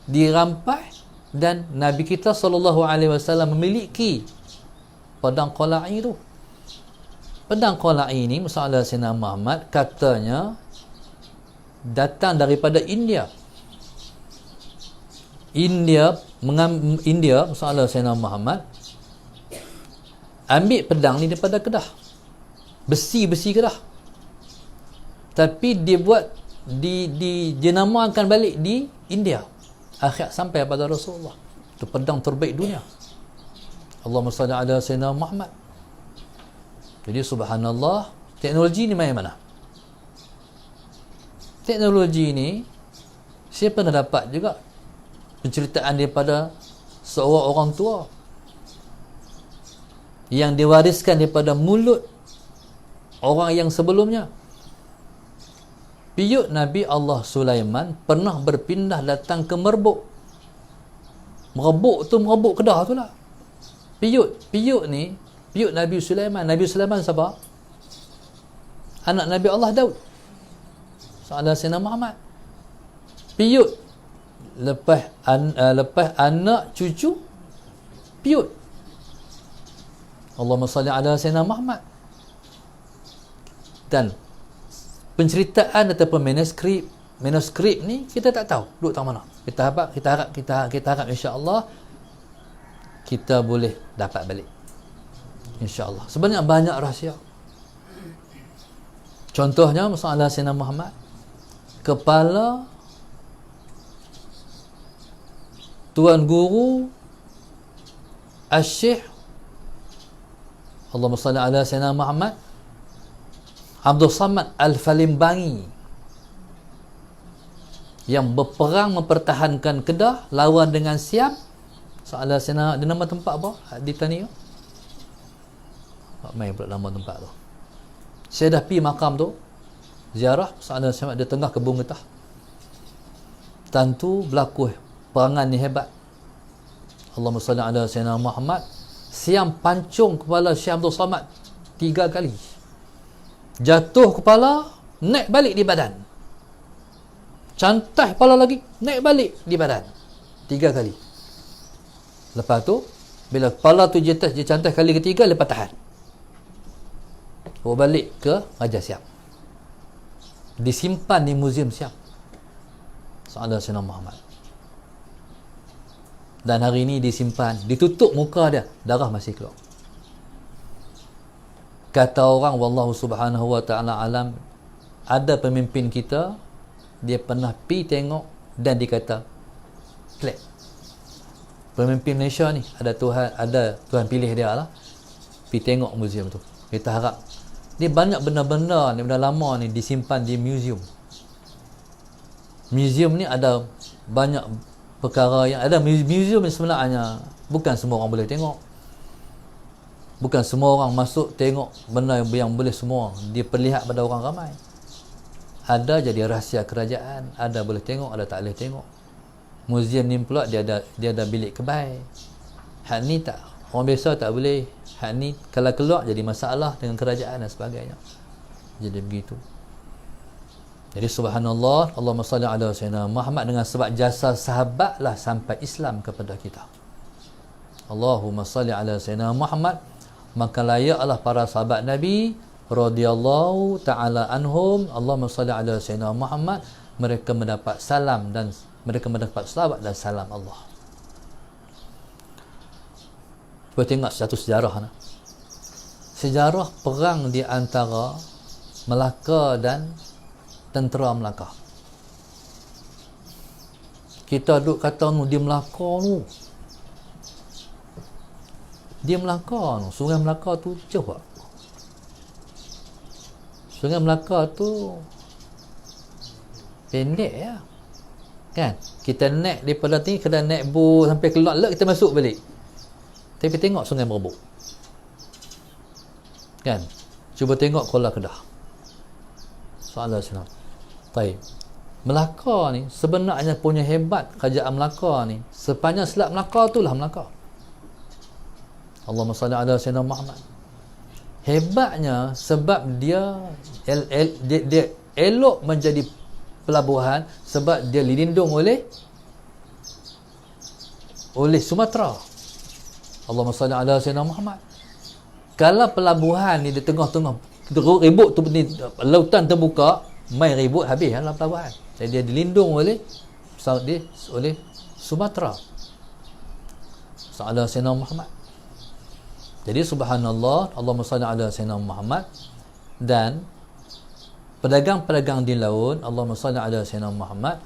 dirampas, dan Nabi kita SAW memiliki pedang Qala'i tu. Pedang Qala'i ni masalah Sayyidina Muhammad katanya datang daripada India. India masalah Sayyidina Muhammad ambil pedang ni daripada Kedah, besi Kedah, tapi dia buat dinamakan balik di India. Akhir sampai pada Rasulullah. Itu pedang terbaik dunia. Allahumma salli ala Sayyidina Muhammad. Jadi subhanallah, teknologi ni main mana? Teknologi ni saya pernah dapat juga penceritaan daripada seorang orang tua yang diwariskan daripada mulut orang yang sebelumnya. Piyut Nabi Allah Sulaiman pernah berpindah datang ke Merbuk. Merbuk Kedah tu lah. Piyut ni, piyut Nabi Sulaiman. Nabi Sulaiman siapa? Anak Nabi Allah Daud. Soalan Sayyidina Muhammad. Piyut. Lepas anak cucu, piyut. Allahumma salli ala Sayyidina Muhammad. Dan penceritaan ataupun manuskrip ni kita tak tahu duduk tang mana. Kita harap insya-Allah kita boleh dapat balik. Insya-Allah. Sebenarnya banyak rahsia. Contohnya masalah Sayyidina Muhammad, kepala Tuan Guru Asy-Syaikh Allahumma salli ala Sayyidina Muhammad Abdul Samad Al-Falimbangi, yang berperang mempertahankan Kedah lawan dengan Siam. Soalan Sayyidina, dia nama tempat apa di Tani tu? Tak main pula nama tempat tu. Saya dah pergi makam tu ziarah. Soalan Sayyidina, dia tengah kebun getah. Tentu berlaku perangan ni hebat. Allahumma salli ala Sayyidina Muhammad. Siam pancung kepala Syekh Abdul Samad 3 kali. Jatuh kepala, naik balik di badan. Cantai kepala lagi, naik balik di badan 3 kali. Lepas tu bila kepala tu dia cantai kali ketiga, lepas tahan, bawa balik ke Raja Siam, disimpan di Muzium Siam. Soalan Sayyidina Muhammad. Dan hari ini disimpan, ditutup muka dia, darah masih keluar. Kata orang, wallahu subhanahu wa ta'ala alam, ada pemimpin kita, dia pernah pi tengok dan dikata flat. Pemimpin Malaysia ni ada Tuhan pilih dia lah, pi tengok muzium tu. Kita harap dia banyak benda-benda ni, benda lama ni disimpan di muzium. Muzium ni ada banyak perkara yang ada. Muzium ni sebenarnya bukan semua orang boleh tengok. Bukan semua orang masuk tengok benda yang boleh semua diperlihat pada orang ramai. Ada jadi rahsia kerajaan, ada boleh tengok, ada tak boleh tengok. Muzium ni pula dia ada bilik kebaik. Hak ni tak, orang biasa tak boleh. Hak ni kalau keluar jadi masalah dengan kerajaan dan sebagainya. Jadi begitu. Jadi subhanallah, Allahumma salli ala Sayyidina Muhammad, dengan sebab jasa sahabatlah sampai Islam kepada kita. Allahumma salli ala Sayyidina Muhammad, maka layaklah para sahabat Nabi radhiyallahu ta'ala anhum, Allahumma salli ala Sayyidina Muhammad, mereka mendapat salam dan mereka mendapat selawat dan salam Allah. Cuba tengok satu sejarah. Sejarah perang di antara Melaka dan tentera Melaka. Kita duk kata di Melaka tu, di Melaka tu, Sungai Melaka tu jauh. Sungai Melaka tu pendek ya, kan? Kita naik daripada ni, kena naik bot sampai keluar lek, kita masuk balik. Tapi tengok Sungai Merbuk, kan? Cuba tengok Kuala Kedah. Soalan senang. Baik, Melaka ni sebenarnya punya hebat. Kerajaan Melaka ni, sepanjang Selat Melaka tu lah Melaka. Allahumma salli ala Sayyidina Muhammad. Hebatnya sebab dia elok menjadi pelabuhan, sebab dia dilindung oleh Sumatera. Allahumma salli ala Sayyidina Muhammad. Kalau pelabuhan ni di tengah-tengah ribut tu, lautan terbuka, main ribut habis dalam pelabuhan. Jadi dia dilindung oleh Sumatera. Sallallahu Sayyidina Muhammad. Jadi subhanallah, Allahumma salli ala Sayyidina Muhammad. Dan pedagang-pedagang di laut, Allahumma salli ala Sayyidina Muhammad,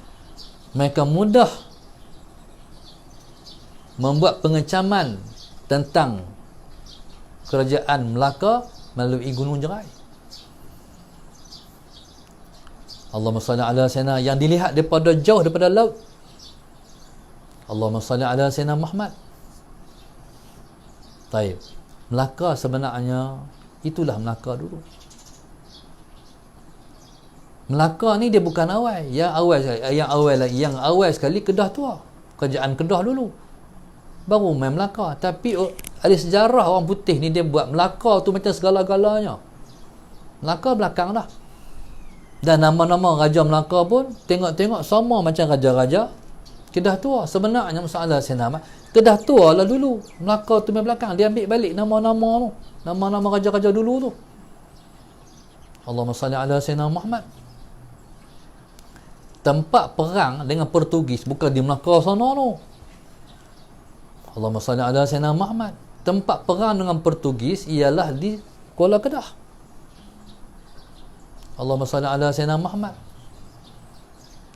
mereka mudah membuat pengecaman tentang kerajaan Melaka melalui Gunung Jerai. Allahumma salli ala sayyidina, yang dilihat daripada jauh daripada laut. Allahumma salli ala sayyidina Muhammad. Taib. Melaka sebenarnya itulah Melaka dulu. Melaka ni dia bukan awal. Yang awal sekali Kedah Tua. Kerajaan Kedah dulu. Baru main Melaka. Tapi ahli sejarah orang putih ni dia buat Melaka tu macam segala-galanya. Melaka belakang dah. Dan nama-nama Raja Melaka pun tengok-tengok sama macam Raja-Raja Kedah Tua. Sebenarnya masalah senama Kedah Tua lah dulu, Melaka tu main belakang. Dia ambil balik nama-nama tu, nama-nama Raja-Raja dulu tu. Allahumma salli ala sayyidina Muhammad. Tempat perang dengan Portugis bukan di Melaka sana tu. Allahumma salli ala sayyidina Muhammad. Tempat perang dengan Portugis ialah di Kuala Kedah. Allahumma salli ala sayyidina Muhammad.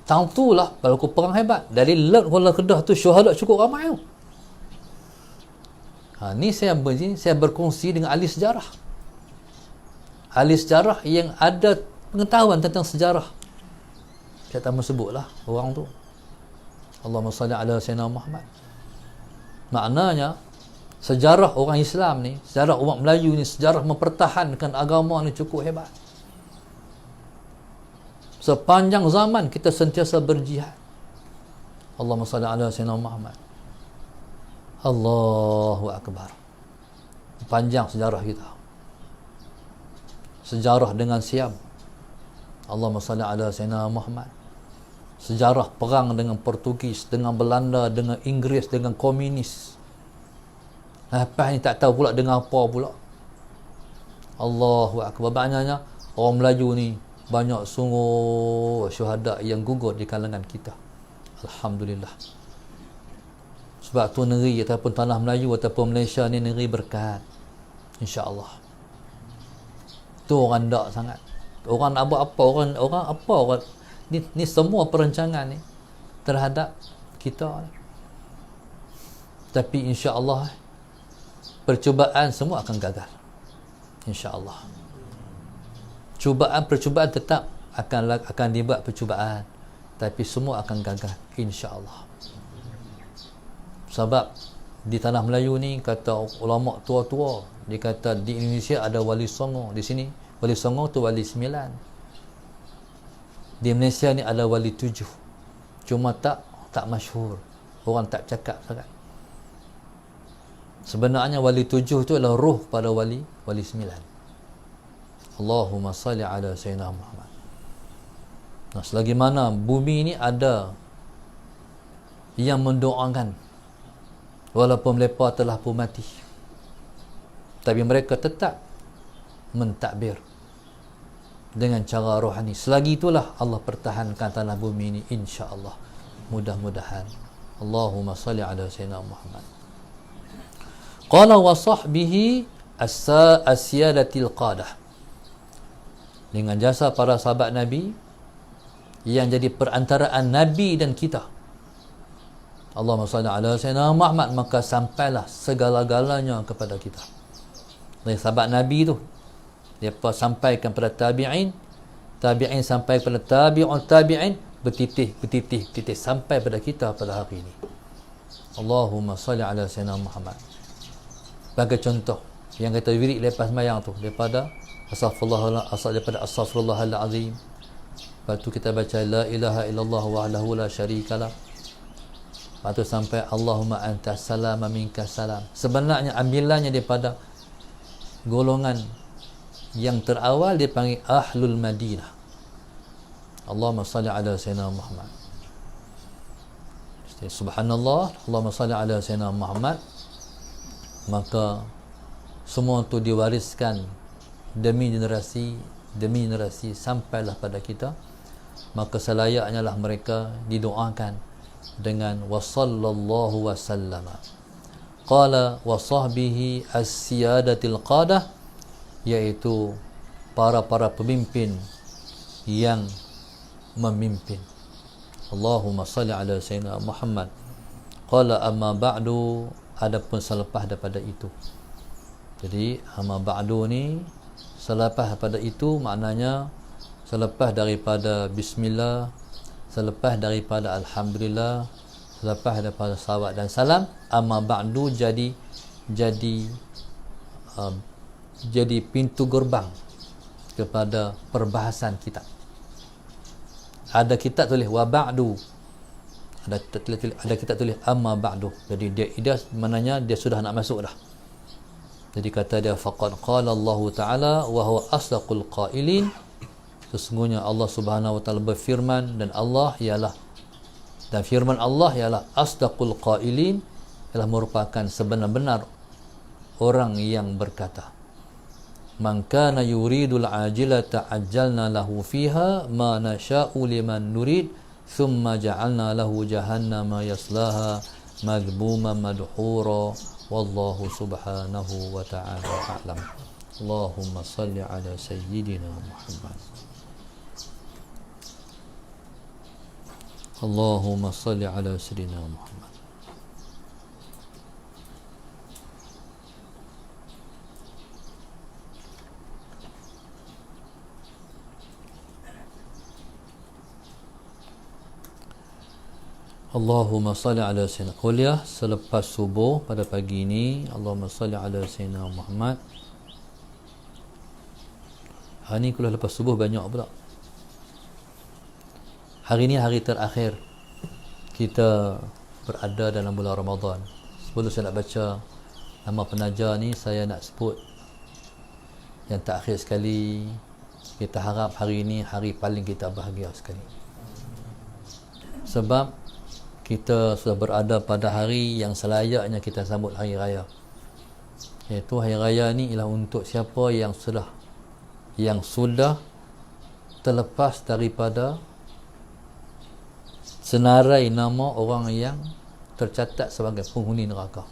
Tahun tu lah berlaku perang hebat. Dari laut Kuala Kedah tu syuhada cukup ramai tu. Ni saya berkongsi dengan ahli sejarah. Ahli sejarah yang ada pengetahuan tentang sejarah. Saya tak mahu sebutlah orang tu. Allahumma salli ala sayyidina Muhammad. Maknanya sejarah orang Islam ni, sejarah umat Melayu ni, sejarah mempertahankan agama ni cukup hebat. Sepanjang zaman kita sentiasa berjihad. Allahumma salli ala sayyidina Muhammad. Allahu Akbar. Panjang sejarah kita. Sejarah dengan Siam. Allahumma salli ala sayyidina Muhammad. Sejarah perang dengan Portugis, dengan Belanda, dengan Inggeris, dengan komunis. Lepas ni tak tahu pula dengan apa pula. Allahu Akbar. Banyaknya orang Melayu ni banyak sungguh syuhada yang gugur di kalangan kita. Alhamdulillah. Sebab tu negeri ataupun tanah Melayu ataupun Malaysia ni negeri berkat, insya-Allah. Tu orang dak sangat. Orang nak buat apa, orang ni semua perancangan ni terhadap kita. Tapi insya-Allah percubaan semua akan gagal. Insya-Allah. Percubaan tetap akan dibuat percubaan, tapi semua akan gagal insya-Allah. Sebab di tanah Melayu ni kata ulama tua-tua, dia kata di Indonesia ada wali songo, di sini wali songo tu wali 9. Di Malaysia ni ada wali 7. Cuma tak masyhur. Orang tak cakap sangat. Sebenarnya wali 7 tu adalah roh pada wali 9. Allahumma salli ala sayyidina Muhammad. Nah, selagi mana bumi ni ada yang mendoakan walaupun mereka telah pun mati, tapi mereka tetap mentadbir dengan cara rohani. Selagi itulah Allah pertahankan tanah bumi ini, insya-Allah. Mudah-mudahan. Allahumma salli ala sayyidina Muhammad. Qala wa sahbihi as-siyadatil qadah. Dengan jasa para sahabat Nabi yang jadi perantaraan Nabi dan kita. Allahumma salli ala sayyidina Muhammad, maka sampailah segala-galanya kepada kita. Dari sahabat Nabi tu, mereka sampaikan kepada tabi'in, tabi'in sampai kepada tabi'un tabi'in, bertitih sampai pada kita pada hari ini. Allahumma salli ala sayyidina Muhammad. Bagi contoh yang kata wirid lepas sembahyang tu, daripada astaghfirullahalazim. Lepas tu kita baca la ilaha illallah wahdahu la syarikalah. Lepas tu sampai Allahumma antas salam minkas salam. Sebenarnya ambilannya daripada golongan yang terawal, dia panggil Ahlul Madinah. Allahumma salli ala sayyidina Muhammad. Subhanallah, Allahumma salli ala sayyidina Muhammad. Maka semua tu diwariskan demi generasi sampailah pada kita. Maka selayaknya lah mereka didoakan dengan wasallallahu wasallama qala wa sahbihi as-siyadatil qadah, iaitu para pemimpin yang memimpin. Allahumma salli ala sayyidina Muhammad Qala amma ba'du, adapun selepas daripada itu. Jadi amma ba'du ni selepas daripada itu maknanya selepas daripada bismillah, selepas daripada alhamdulillah, selepas daripada salawat dan salam, amma ba'du jadi pintu gerbang kepada perbahasan kitab. Ada kitab tulis wa ba'du, ada kitab tulis amma ba'du. Jadi dia maknanya dia sudah nak masuk dah. Jadi kata dia faqad qala Allah Ta'ala wa huwa asdaqul qailin, sesungguhnya Allah Subhanahu wa taala berfirman dan firman Allah ialah asdaqul qailin, ialah merupakan sebenar-benar orang yang berkata. Man kana yuridul ajilata ajjalna lahu fiha ma nasha'u liman nurid thumma ja'alna lahu jahannama yaslaha madhmuman madhura wallahu subhanahu wa ta'ala a'lam. Allahumma salli ala sayyidina Muhammad. Allahumma salli ala sayyidina Muhammad. Allahumma salli ala sayyidina. Kuliah selepas subuh pada pagi ini. Allahumma salli ala sayyidina Muhammad. Hari ni kuliah lepas subuh banyak pula. Hari ni hari terakhir kita berada dalam bulan Ramadan. Sebelum saya nak baca nama penaja ni, saya nak sebut yang terakhir sekali. Kita harap hari ini hari paling kita bahagia sekali. Sebab kita sudah berada pada hari yang selayaknya kita sambut hari raya. Iaitu hari raya ni ialah untuk siapa yang sudah terlepas daripada senarai nama orang yang tercatat sebagai penghuni neraka.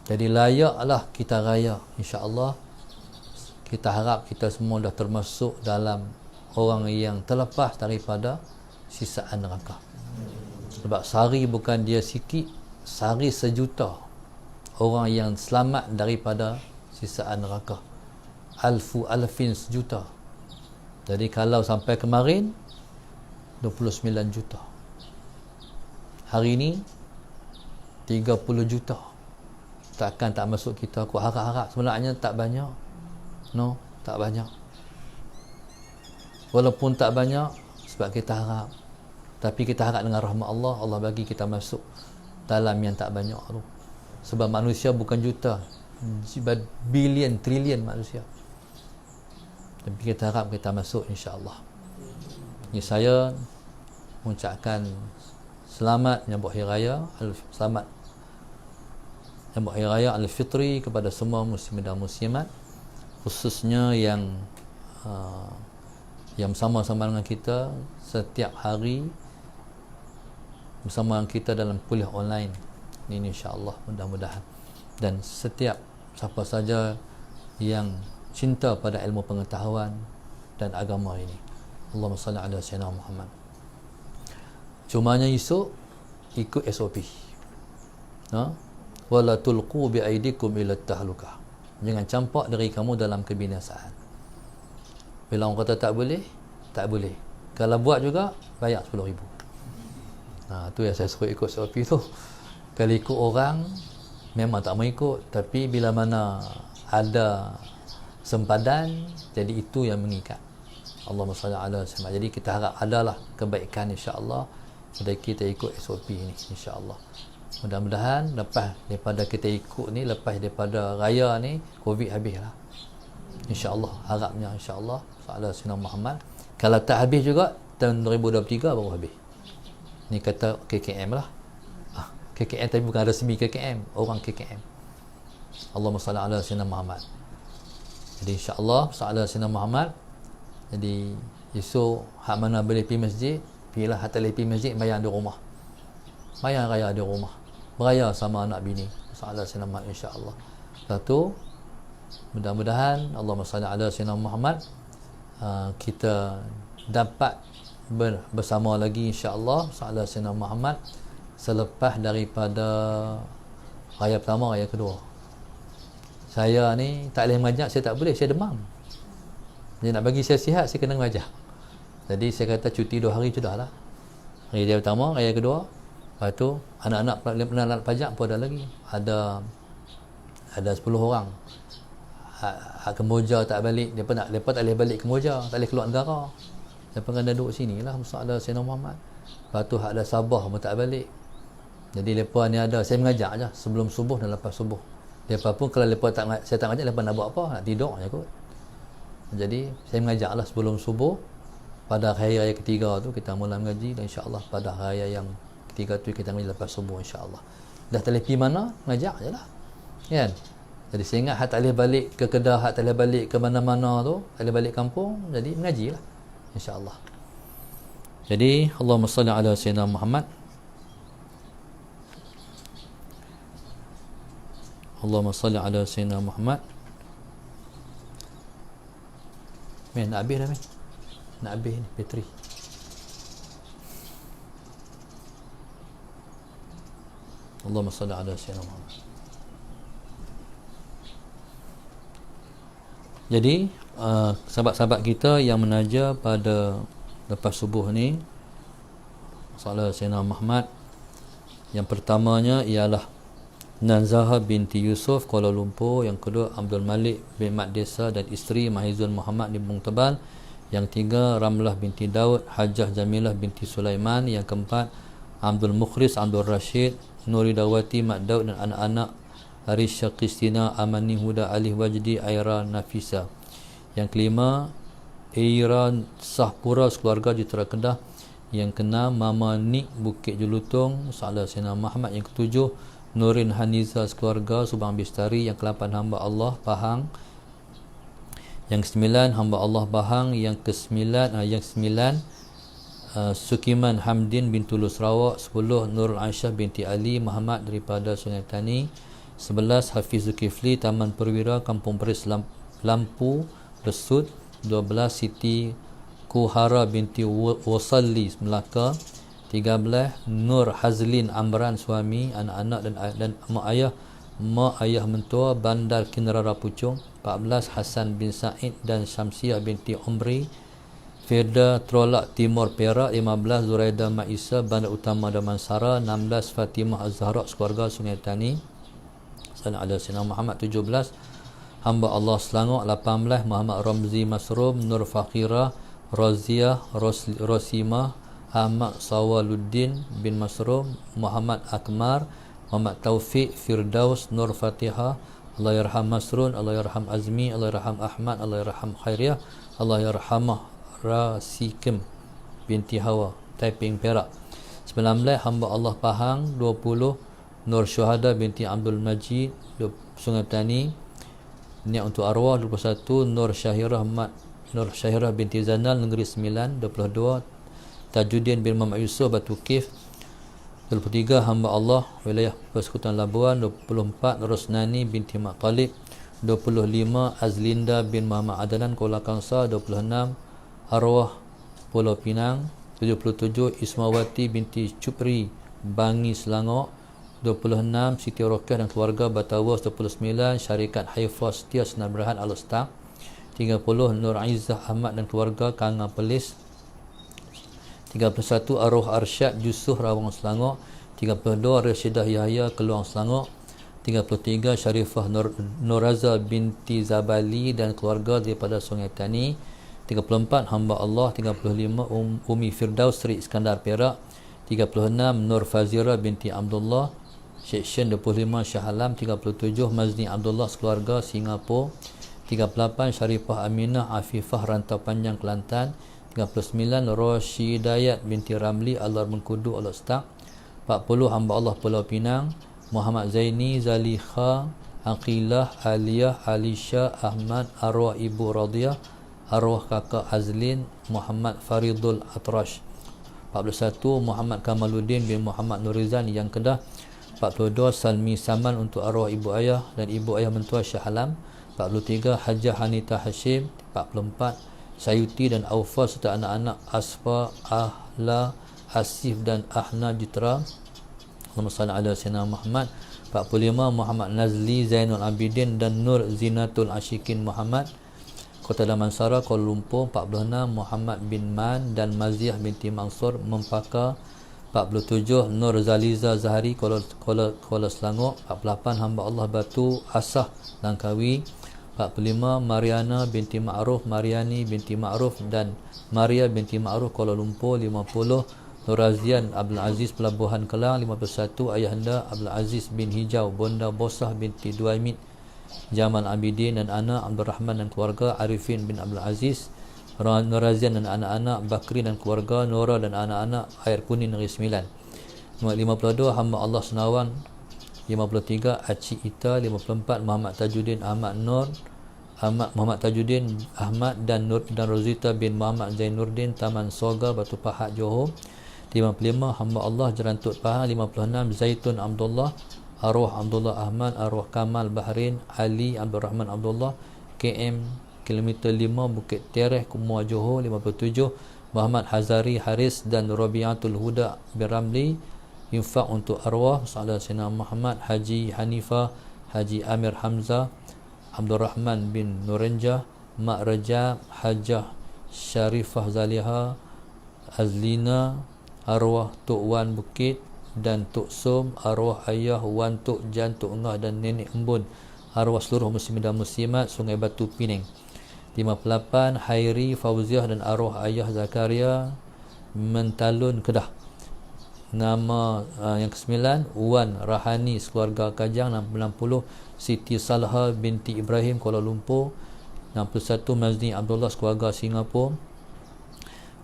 Jadi layaklah kita raya, insya-Allah. Kita harap kita semua dah termasuk dalam orang yang terlepas daripada sisaan neraka. Sebab sehari bukan dia sikit, sehari sejuta orang yang selamat daripada sisaan neraka. Alfin sejuta. Jadi kalau sampai kemarin 29 juta. Hari ini 30 juta. Takkan tak masuk kita. Aku harap-harap sebenarnya tak banyak. No, tak banyak. Walaupun tak banyak, sebab kita harap. Tapi kita harap dengan rahmat Allah, Allah bagi kita masuk dalam yang tak banyak tu. Sebab manusia bukan juta, bilion, trilion manusia. Tapi kita harap kita masuk, insya-Allah. Ini saya mengucapkan selamat menyambut hari raya, selamat menyambut hari raya Al-Fitri kepada semua muslimin dan muslimat, khususnya yang bersama-sama dengan kita setiap hari, bersama dengan kita dalam kuliah online ini, insya-Allah, mudah-mudahan. Dan setiap siapa saja yang cinta pada ilmu pengetahuan dan agama ini. Allahumma salli ala sayyidina Muhammad. Cumanya esok ikut SOP. Wala tulqu bi aidikum ila tahlukah. Jangan campak diri kamu dalam kebinasaan. Bila orang kata tak boleh, tak boleh. Kalau buat juga, bayar 10,000. Tu yang saya suruh ikut SOP tu. Kalau ikut orang, memang tak mau ikut. Tapi bila mana ada sempadan, jadi itu yang mengikat. Allahumma salli ala sayyidina. Jadi kita harap adalah kebaikan, insya-Allah. Jadi kita ikut SOP ni, insya-Allah. Mudah-mudahan lepas daripada kita ikut ni, lepas daripada raya ni, Covid habislah. InsyaAllah, harapnya insyaAllah Salah Sayyidina Muhammad. Kalau tak habis juga, tahun 2023 baru habis. Ni kata KKM lah. KKM tapi bukan resmi KKM, orang KKM. Allahumma salli ala Sayyidina Muhammad. Jadi insyaAllah Salah Sayyidina Muhammad. Jadi esok hak mana boleh pergi masjid, pergilah. Hak tak boleh pergi masjid, bayar di rumah. Bayar raya di rumah, beraya sama anak bini. Salah Sayyidina Muhammad, insyaAllah. Satu, mudah-mudahan Allahumma salli ala Sayyidina Muhammad, kita dapat bersama lagi, insyaAllah Salah Sayyidina Muhammad, selepas daripada raya pertama, raya kedua. Saya ni tak boleh mengajak, saya tak boleh, saya demam. Dia nak bagi saya sihat, saya kena mengajak. Jadi saya kata cuti 2 hari sudah lah. Raya pertama, raya kedua. Lepas tu anak-anak pajak pun ada lagi. Ada 10 orang. Hak Kemboja tak balik, depa tak boleh balik Kemboja, tak boleh keluar negara. Depa kena duduk sini lah Musa'ala Sayyidina Muhammad. Lepas tu hak ada Sabah pun tak balik. Jadi depa ni ada, saya mengajak aja sebelum subuh dan lepas subuh. Depa pun kalau saya tak ngajak, depa nak buat apa? Nak tidur je kot. Jadi saya mengajak lah sebelum subuh. Pada hari raya ketiga tu kita mula mengaji, dan insya-Allah pada hari raya yang ketiga tu kita mengaji lepas subuh insya-Allah. Dah tak boleh pergi mana, ngajak je lah. Kan? Jadi saya ingat hak tak boleh balik ke Kedah, hak tak boleh balik ke mana-mana tu, tak boleh balik kampung, jadi mengaji lah insya-Allah. Jadi Allahumma salli ala sayyidina Muhammad. Allahumma salli ala sayyidina Muhammad. Nak habis dah nak habis ni bateri. Allahumma salli ala sayyidina Muhammad. Jadi sahabat-sahabat kita yang menaja pada lepas subuh ni, salat Sayyidina Muhammad, yang pertamanya ialah Nanzaha binti Yusuf Kuala Lumpur, yang kedua Abdul Malik bin Mat Desa dan isteri Mahizun Muhammad di Bung Tebal, yang tiga Ramlah binti Daud Hajjah Jamilah binti Sulaiman, yang keempat Abdul Mukhris Abdul Rashid Nuri Dawati Mat Daud dan anak-anak Arisha Kristina Amani Huda Alih Wajdi Aira Nafisa, yang kelima Aira Sahpura sekeluarga Jitra Kedah, yang keenam Mama Nik Bukit Jelutung Salah Sayyidina Muhammad, yang ketujuh Nurin Haniza sekeluarga Subang Bistari, yang ke-8 hamba Allah Pahang, yang ke-9 hamba Allah Bahang, yang ke-9 Sukiman Hamdin bin Tulu Sarawak, 10 Nurul Aisyah binti Ali Muhammad daripada Sungai Tani, 11 Hafiz Zulkifli Taman Perwira Kampung Peris Lampu Resut, 12 Siti Kuhara binti Wasalli Melaka, 13 Nur Hazlin Amran suami, anak-anak dan mak ayah mentua Bandar Kinrara Puchong, 14 Hasan bin Said dan Syamsiah binti Umri Firda Trolak Timur Perak, 15 Zuraida Maisa Bandar Utama Damansara, 16 Fatimah Az-Zahra sekeluarga Sungai Tani Sallallahu Alaihi Wasallam Muhammad, 17 hamba Allah Selangor, 18 Muhammad Ramzi Masrum Nur Fakira Razia Rosimah Ahmad Sawaluddin bin Masrum Muhammad Akmar Muhammad Taufik Firdaus Nur Fatihah, Allah yarham Masrun, Allah yarham Azmi, Allah yarham Ahmad, Allah yarham Khairiyah, Allah yarhamah Rasikim binti Hawa Taiping Perak, 19 hamba Allah Pahang, 20 Nur Syuhada binti Abdul Majid Sungai Tani, niat untuk arwah, 21 Nur Syahirah binti Zanal Negeri Sembilan, 22 Tajuddin bin Muhammad Yusuf Batu Kif, 23 hamba Allah wilayah Persekutuan Labuan, 24 Rosnani binti Mak Talib, 25 Azlinda bin Muhammad Adnan Kuala Kangsar, 26 arwah Pulau Pinang, 77 Ismawati binti Cupri Bangi Selangor, 26 Siti Rokiah dan keluarga Batawas, 29 Syarikat Haifah Setia Senar Berhad Al-Ustaq, 30 Nur Aizah Ahmad dan keluarga Kanga Pelis, 31 Arwah Arsyad Jusuh Rawang Selangor, 32 Rashidah Yahya Keluang Selangor, 33 Syarifah Nuraza binti Zabali dan keluarga daripada Sungai Tani, 34 hamba Allah, 35 Umi Firdaus Sri Iskandar Perak, 36 Nur Fazira binti Abdullah Seksyen 25 Shah Alam, 37 Mazni Abdullah sekeluarga Singapura, 38 Syarifah Aminah Afifah Rantau Panjang Kelantan, 39 Roshidayat binti Ramli Alar Mengkudu Al-Ustaq, 40 hamba Allah Pulau Pinang Muhammad Zaini Zalikha Aqilah Aliyah Alisha Ahmad, arwah Ibu Radiyah, arwah kakak Azlin Muhammad Faridul Atrash, 41 Muhammad Kamaluddin bin Muhammad Nurizan yang Kedah, 42 Salmi Saman untuk arwah ibu ayah dan ibu ayah mentua Shah Alam, 43 Hajjah Hanita Hashim, 44 Sayuti dan Aufa serta anak-anak Asfa, Ahla, Asif dan Ahna Jitra, Allahumma salli ala sayyidina Muhammad. 45 Muhammad Nazli Zainul Abidin dan Nur Zinatul Ashikin Muhammad, Kota Damansara, Kuala Lumpur. 46 Muhammad bin Man dan Maziah binti Mansur, Mempaka. 47 Nur Zaliza Zahari, Kuala Selangor. 48 hamba Allah Batu Asah Langkawi. 45 Mariana binti Ma'ruf, Mariani binti Ma'ruf dan Maria binti Ma'ruf, Kuala Lumpur. 50 Nurazian Abdul Aziz, Pelabuhan Kelang. 51 Ayahanda Abdul Aziz bin Hijau, Bonda Bosah binti Duaimit, Jamal Abidin dan anak Abdul Rahman dan keluarga, Arifin bin Abdul Aziz, Nurazian dan anak-anak, Bakri dan keluarga, Nora dan anak-anak, Air Kuning Negeri Sembilan. 52 hamba Allah Senawan. 53 Acik Ita. 54 Muhammad Tajuddin Ahmad Nur, Muhammad Tajuddin Ahmad dan Nur dan Rozita bin Muhammad Zainuddin, Taman Soga, Batu Pahat, Johor. 55 hamba Allah Jerantut Pahang. 56 Zaitun Abdullah, Arwah Abdullah Ahmad, Arwah Kamal Bahrain, Ali Abdul Rahman Abdullah, KM kilometer 5 Bukit Tereh, Kumua, Johor. 57 Muhammad Hazari Haris dan Rabiatul Huda bin Ramli, infak untuk arwah Salah Sina Muhammad, Haji Hanifah, Haji Amir Hamzah, Abdul Rahman bin Nurenjah, Mak Rejab, Hajah Syarifah Zaliha Azlina, arwah Tok Wan Bukit dan Tok Som, arwah ayah Wan Tok Jan, Tok Ngah dan Nenek Embun, arwah seluruh muslimin dan muslimat Sungai Batu, Penang. 58 Hairi Fauziah dan arwah ayah Zakaria, Mentalun, Kedah. Nama yang ke-9 Wan Rahani, sekeluarga Kajang. 60 Siti Salha binti Ibrahim, Kuala Lumpur. 61 Mazni Abdullah, sekeluarga Singapura.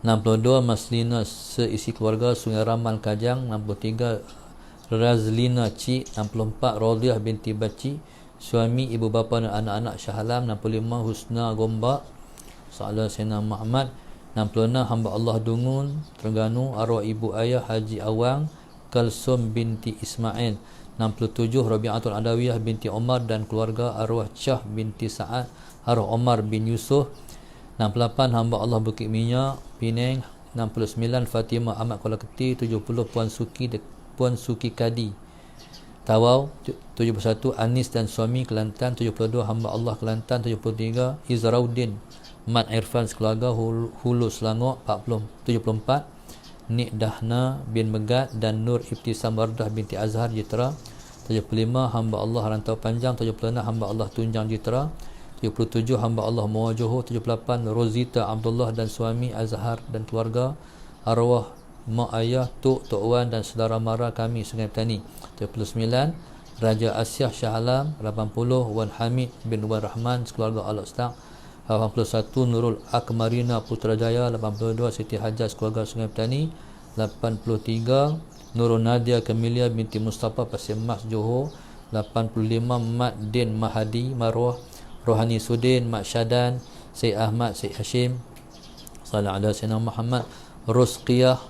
62 Maslina seisi keluarga, Sungai Ramal, Kajang. 63 Razlina Cik. 64 Rodiah binti Baci, suami, ibu bapa dan anak-anak, Shah Alam. 65 Husna Gombak, Salah Sena Muhammad. 66 hamba Allah Dungun, Terengganu, arwah ibu ayah Haji Awang Kalsum binti Ismail. 67 Rabi'atul Adawiyah binti Omar dan keluarga, arwah Syah binti Sa'ad, arwah Omar bin Yusuf. 68 hamba Allah Bukit Minyak, Penang. 69 Fatimah Ahmad, Kuala Keti. 70 Puan Suki Kadi, Tawau. 71 Anis dan suami, Kelantan. 72 hamba Allah Kelantan. 73 Izrauddin Mat Irfan, sekeluarga, Hulu, Selangor. 74 Nik Dahna bin Megat dan Nur Ibtisam Wardah binti Azhar, Jitra. 75 hamba Allah Rantau Panjang. 76 hamba Allah Tunjang, Jitra. 77 hamba Allah Muar, Johor. 78 Rozita Abdullah dan suami, Azhar dan keluarga, arwah mak ayah Tok Wan dan saudara mara kami, Sungai Petani. 79 Raja Asyah Shah Alam. 80 Wan Hamid bin Wan Rahman, sekeluarga Al-Ustaq. 81 Nurul Akmarina Putrajaya. 82 Siti Hajat, keluarga Sungai Petani. 83 Nurul Nadia Kamilia binti Mustafa, Pasir Mas, Johor. 85 Mat Din Mahadi Marwah, Rohani Sudin, Mat Syadan, Syed Ahmad, Syed Hashim. Salam ala Sayyidina Muhammad. Rusqiyah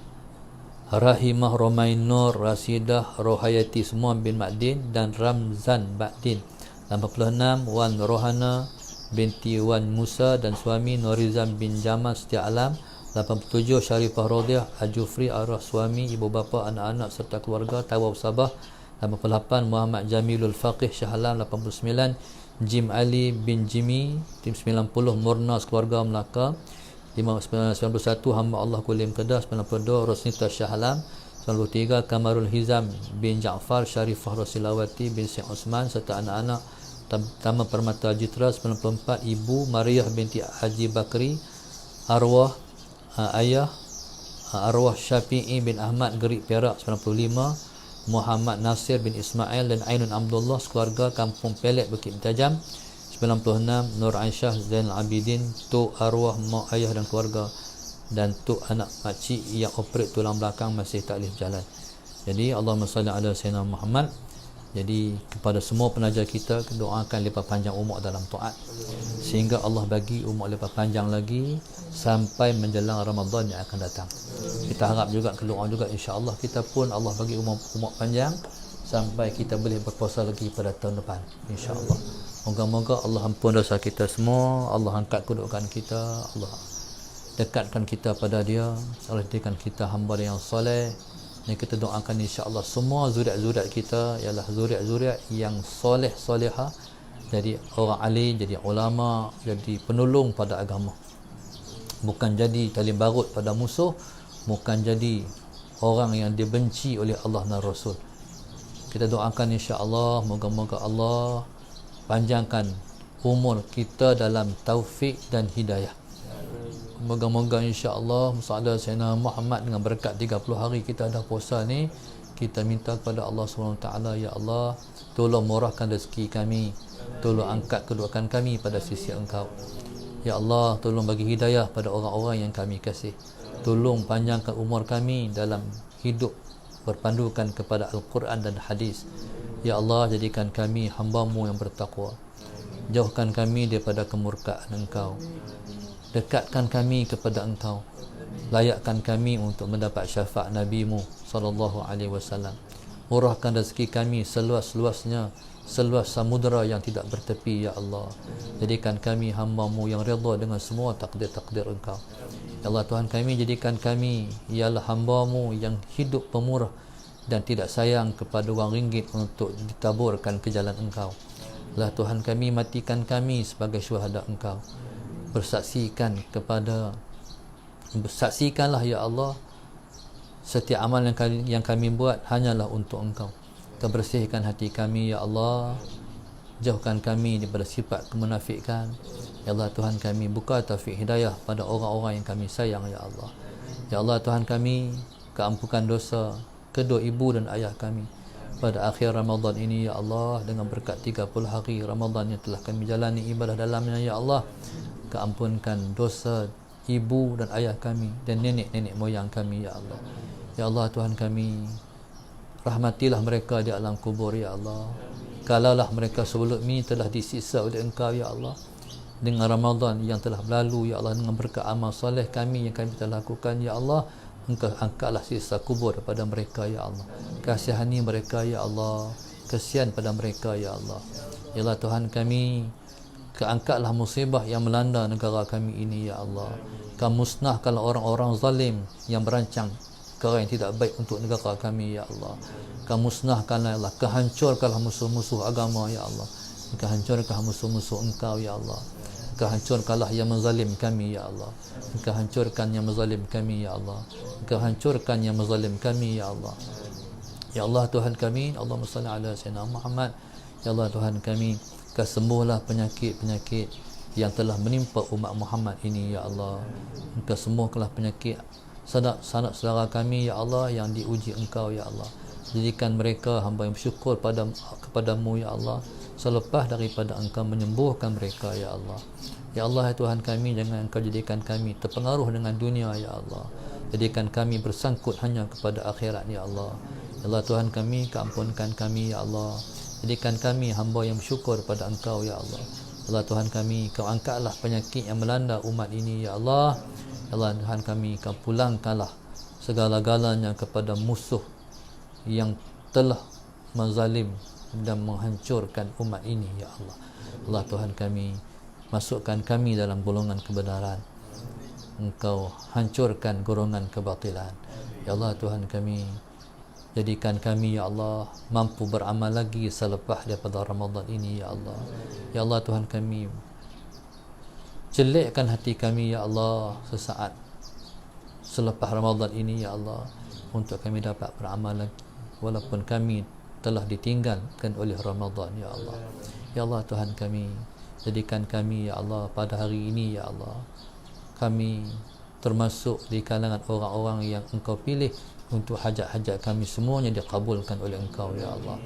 Rahimah Romain Nur Rasidah Rohayati semua bin Makdin dan Ramzan Bakdin. 86 Wan Rohana binti Wan Musa dan suami, Norizam bin Jamal Setia Alam. 87 Syarifah Rodiah Al-Jufri, arwah suami, ibu bapa, anak-anak serta keluarga, Tawau Sabah. 88 Muhammad Jamilul Faqih Shah Alam. 89 Jim Ali bin Jimmy, tim 90 Murna, keluarga Melaka. 91 hamba Allah Kulim Kedah. 92 Rosnita Shah Alam. 93 Kamarul Hizam bin Ja'far, Syarifah Rosilawati bin Syekh Osman serta anak-anak, Taman Permata Jitra. 94 Ibu Mariah binti Haji Bakri, arwah ayah arwah Syafi'i bin Ahmad, Gerik, Perak. 95 Muhammad Nasir bin Ismail dan Ainun Abdullah, sekeluarga Kampung Pelet, Bukit Tajam. 96 Nur Aisyah Zainal Abidin, Tok arwah mak ayah dan keluarga, dan tok anak makcik yang operate tulang belakang masih tak boleh berjalan. Jadi Allahumma salli ala Sayyidina Muhammad. Jadi kepada semua penaja kita, doakan lepas panjang umur dalam taat, sehingga Allah bagi umur lepas panjang lagi sampai menjelang Ramadan yang akan datang. Kita harap juga, doa juga, insya-Allah kita pun Allah bagi umur panjang sampai kita boleh berpuasa lagi pada tahun depan, insya-Allah. Moga-moga Allah ampun dosa kita semua, Allah angkat kedudukan kita, Allah dekatkan kita pada Dia, Allah jadikan kita hamba yang soleh, Dan kita doakan insya-Allah semua zuriat-zuriat kita ialah zuriat-zuriat yang soleh solehah, jadi orang alim, jadi ulama, jadi penolong pada agama, bukan jadi tali barut pada musuh, bukan jadi orang yang dibenci oleh Allah dan Rasul. Kita doakan insya-Allah moga-moga Allah panjangkan umur kita dalam taufik dan hidayah. Moga-moga insya-Allah musalla Sayyidina Muhammad dengan berkat 30 hari kita dah puasa ni, kita minta kepada Allah SWT, ya Allah, tolong murahkan rezeki kami, tolong angkat kedudukan kami pada sisi Engkau. Ya Allah, tolong bagi hidayah pada orang-orang yang kami kasih. Tolong panjangkan umur kami dalam hidup berpandukan kepada Al-Quran dan hadis. Ya Allah, jadikan kami hamba-Mu yang bertakwa. Jauhkan kami daripada kemurkaan Engkau. Dekatkan kami kepada Engkau. Layakkan kami untuk mendapat syafaat Nabi-Mu sallallahu alaihi wasallam. Murahkan rezeki kami seluas-luasnya, seluas samudera yang tidak bertepi, ya Allah. Jadikan kami hamba-Mu yang redha dengan semua takdir-takdir Engkau. Ya Allah, Tuhan kami, jadikan kami ialah hamba-Mu yang hidup pemurah dan tidak sayang kepada wang ringgit untuk ditaburkan ke jalan Engkau. Ya Tuhan kami, matikan kami sebagai syuhada Engkau. Saksikanlah ya Allah, setiap amal yang kami buat hanyalah untuk Engkau. Bersihkan hati kami ya Allah, jauhkan kami daripada sifat kemunafikan. Ya Allah Tuhan kami, buka taufik hidayah pada orang-orang yang kami sayang ya Allah. Ya Allah Tuhan kami, keampukan dosa kedua ibu dan ayah kami pada akhir Ramadan ini ya Allah, dengan berkat 30 hari Ramadan yang telah kami jalani ibadah dalamnya ya Allah. Keampunkan dosa ibu dan ayah kami dan nenek-nenek moyang kami ya Allah. Ya Allah Tuhan kami, rahmatilah mereka di alam kubur ya Allah. Kalaulah mereka sebelum ini telah disiksa oleh Engkau ya Allah, dengan Ramadan yang telah berlalu ya Allah, dengan berkat amal soleh kami yang kami telah lakukan ya Allah, Engkau angkatlah siksa kubur daripada mereka ya Allah. Kasihani mereka ya Allah, kasihan pada mereka ya Allah. Ya Allah Tuhan kami, keangkatlah musibah yang melanda negara kami ini ya Allah. Kau musnahkanlah orang-orang zalim yang merancang perkara yang tidak baik untuk negara kami ya Allah. Kau musnahkanlah ya Allah, kehancurkanlah musuh-musuh agama ya Allah. Kau hancurkanlah musuh-musuh Engkau ya Allah. Kau hancurkanlah yang menzalim kami ya Allah. Kau hancurkan yang menzalim kami ya Allah. Kau hancurkan yang menzalim kami ya Allah. Ya Allah Tuhan kami, Allahumma salli ala Sayyidina Muhammad. Ya Allah Tuhan kami, Kau sembuhlah penyakit-penyakit yang telah menimpa umat Muhammad ini ya Allah. Kau sembuhkanlah penyakit sanak saudara kami ya Allah yang diuji Engkau ya Allah. Jadikan mereka hamba yang bersyukur kepadamu ya Allah, selepas daripada Engkau menyembuhkan mereka ya Allah. Ya Allah ya Tuhan kami, jangan Engkau jadikan kami terpengaruh dengan dunia ya Allah. Jadikan kami bersangkut hanya kepada akhirat ya Allah. Ya Allah Tuhan kami, keampunkan kami ya Allah. Jadikan kami hamba yang bersyukur pada Engkau ya Allah. Allah Tuhan kami, Kau angkatlah penyakit yang melanda umat ini ya Allah. Ya Allah Tuhan kami, Kau pulangkanlah segala-galanya kepada musuh yang telah menzalim dan menghancurkan umat ini ya Allah. Allah Tuhan kami, masukkan kami dalam golongan kebenaran. Engkau hancurkan golongan kebatilan. Ya Allah Tuhan kami, jadikan kami ya Allah mampu beramal lagi selepas daripada Ramadan ini ya Allah. Ya Allah Tuhan kami, jelekkan hati kami ya Allah sesaat selepas Ramadan ini ya Allah, untuk kami dapat beramal lagi walaupun kami telah ditinggalkan oleh Ramadan ya Allah. Ya Allah Tuhan kami, jadikan kami ya Allah pada hari ini ya Allah, kami termasuk di kalangan orang-orang yang Engkau pilih untuk hajat-hajat kami semuanya dikabulkan oleh Engkau ya Allah.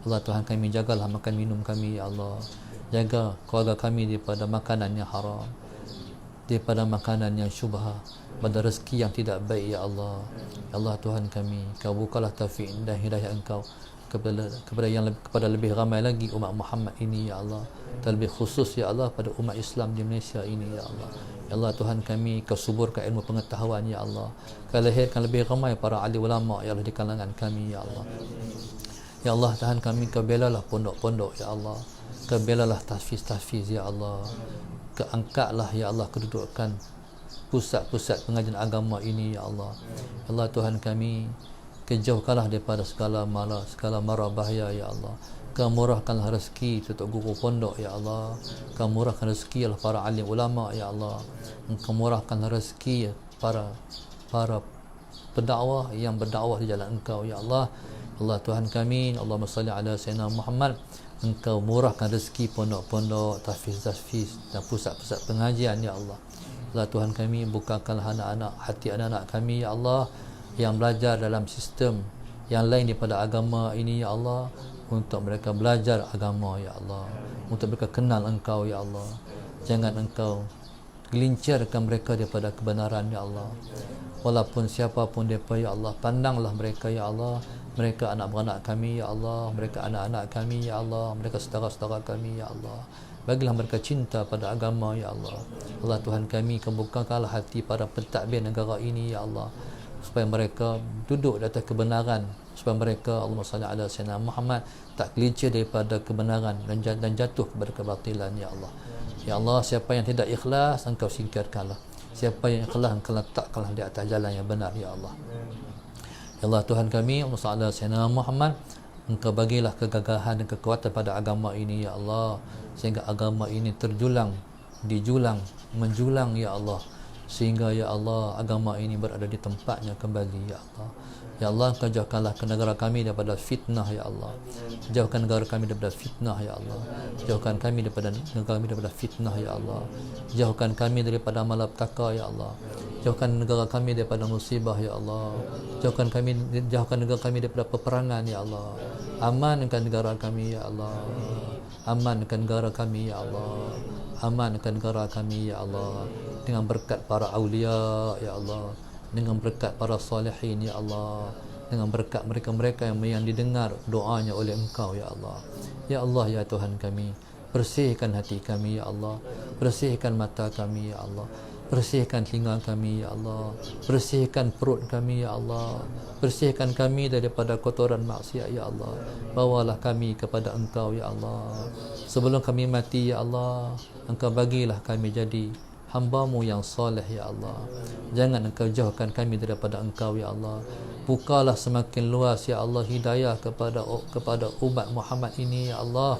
Allah Tuhan kami, jagalah makan minum kami ya Allah. Jaga keluarga kami daripada makanan yang haram, daripada makanan yang syubha, pada rezeki yang tidak baik ya Allah. Ya Allah Tuhan kami, Kau bukalah taufik dan hidayah Engkau kepada lebih ramai lagi umat Muhammad ini ya Allah, terlebih khusus ya Allah pada umat Islam di Malaysia ini ya Allah. Ya Allah Tuhan kami, Kau suburkan ilmu pengetahuan ya Allah. Kau lahirkan lebih ramai para ahli ulama ya Allah di kalangan kami ya Allah. Ya Allah Tuhan kami, Kau belalah pondok-pondok ya Allah. Kau belalah tahfiz-tahfiz ya Allah. Kau angkatlah ya Allah kedudukan pusat-pusat pengajian agama ini ya Allah. Ya Allah Tuhan kami, kejauhkanlah daripada segala mara bahaya ya Allah. Kau murahkanlah rezeki untuk guru pondok ya Allah. Kau murahkan rezeki Allah para alim ulama ya Allah. Engkau murahkan rezeki para pendakwah yang berdakwah di jalan Engkau ya Allah. Allah Tuhan kami, Allahumma salli ala sayyidina Muhammad. Engkau murahkan rezeki pondok-pondok, tahfiz dan pusat-pusat pengajian ya Allah. Allah Tuhan kami, bukakanlah hati anak-anak kami ya Allah yang belajar dalam sistem yang lain daripada agama ini ya Allah, untuk mereka belajar agama ya Allah, untuk mereka kenal Engkau ya Allah. Jangan Engkau gelincirkan mereka daripada kebenaran ya Allah. Walaupun siapapun mereka ya Allah, pandanglah mereka ya Allah. Mereka anak beranak kami ya Allah, mereka anak-anak kami ya Allah, mereka saudara-saudara kami ya Allah. Bagilah mereka cinta pada agama ya Allah. Allah Tuhan kami, bukakanlah hati para pentadbir negara ini ya Allah, supaya mereka duduk di atas kebenaran, supaya mereka, Allahumma salli ala sayyidina Muhammad, tak gelincir daripada kebenaran dan jatuh kepada kebatilan ya Allah. Ya Allah, siapa yang tidak ikhlas, Engkau singkirkanlah. Siapa yang ikhlas, Engkau letakkanlah di atas jalan yang benar ya Allah. Ya Allah Tuhan kami, Allahumma salli ala sayyidina Muhammad, Engkau bagilah kegagahan dan kekuatan pada agama ini ya Allah, sehingga agama ini menjulang ya Allah, sehingga ya Allah agama ini berada di tempatnya kembali ya Allah. Ya Allah, Engkau jauhkanlah ke negara kami daripada fitnah ya Allah. Jauhkan negara kami daripada fitnah ya Allah. Jauhkan kami daripada negara kami daripada fitnah ya Allah. Jauhkan kami daripada malapetaka ya Allah. Jauhkan negara kami daripada musibah ya Allah. Jauhkan negara kami daripada peperangan ya Allah. Amankan negara kami ya Allah. Amankan negara kami ya Allah. Amankan negara kami ya Allah, dengan berkat para awliya ya Allah, dengan berkat para salihin ya Allah, dengan berkat mereka-mereka yang didengar doanya oleh Engkau ya Allah. Ya Allah ya Tuhan kami, bersihkan hati kami ya Allah, bersihkan mata kami ya Allah, bersihkan telinga kami ya Allah, bersihkan perut kami ya Allah, bersihkan kami daripada kotoran maksiat ya Allah. Bawalah kami kepada Engkau ya Allah. Sebelum kami mati ya Allah, Engkau bagilah kami jadi hamba-Mu yang soleh ya Allah. Jangan Engkau jauhkan kami daripada Engkau ya Allah. Bukalah semakin luas ya Allah hidayah kepada umat Muhammad ini ya Allah.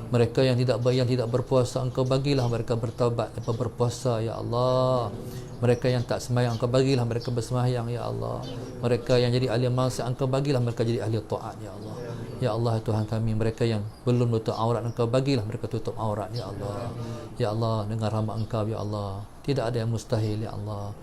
Mereka yang tidak berpuasa, Engkau bagilah mereka bertaubat dan berpuasa ya Allah. Mereka yang tak sembahyang, Engkau bagilah mereka bersembahyang ya Allah. Mereka yang jadi ahli maksiat, Engkau bagilah mereka jadi ahli taat ya Allah. Ya Allah Tuhan kami, mereka yang belum tutup aurat, Engkau bagilah mereka tutup aurat ya Allah. Ya Allah, dengan rahmat Engkau ya Allah, tidak ada yang mustahil ya Allah.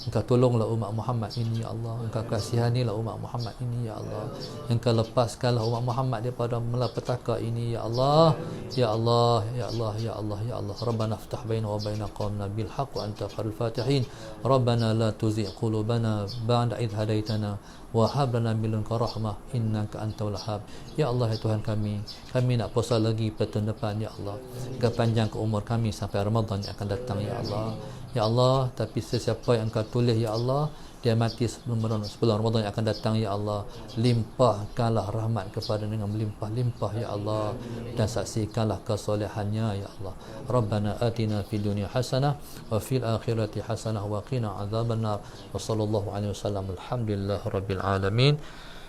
Engkau tolonglah umat Muhammad ini ya Allah. Engkau kasihanilah umat Muhammad ini ya Allah. Engkau lepaskanlah umat Muhammad daripada malapetaka ini ya Allah. Ya Allah, ya Allah, ya Allah, ya Allah. Rabbana iftah baina wa baina qaumina bil haqq wa anta khairul fatihin. Rabbana la tuzigh qulubana ba'da idh hadaitana wa hab lana min ladunka rahmah innaka antal wahhab. Ya Allah ya Tuhan kami nak puasa lagi pada tahun depan ya Allah. Engkau panjangkan umur kami sampai Ramadan yang akan datang ya Allah. Ya Allah, tapi sesiapa yang Engkau tulis ya Allah, dia mati sebelum Ramadan yang akan datang ya Allah, limpahkanlah rahmat kepada dengan melimpah-limpah ya Allah, dan saksikanlah kesolehannya ya Allah. Rabbana atina fid dunya hasanah wa fil akhirati hasanah wa qina adzabannar. Wa sallallahu alaihi wasallam. Alhamdulillahirabbil alamin.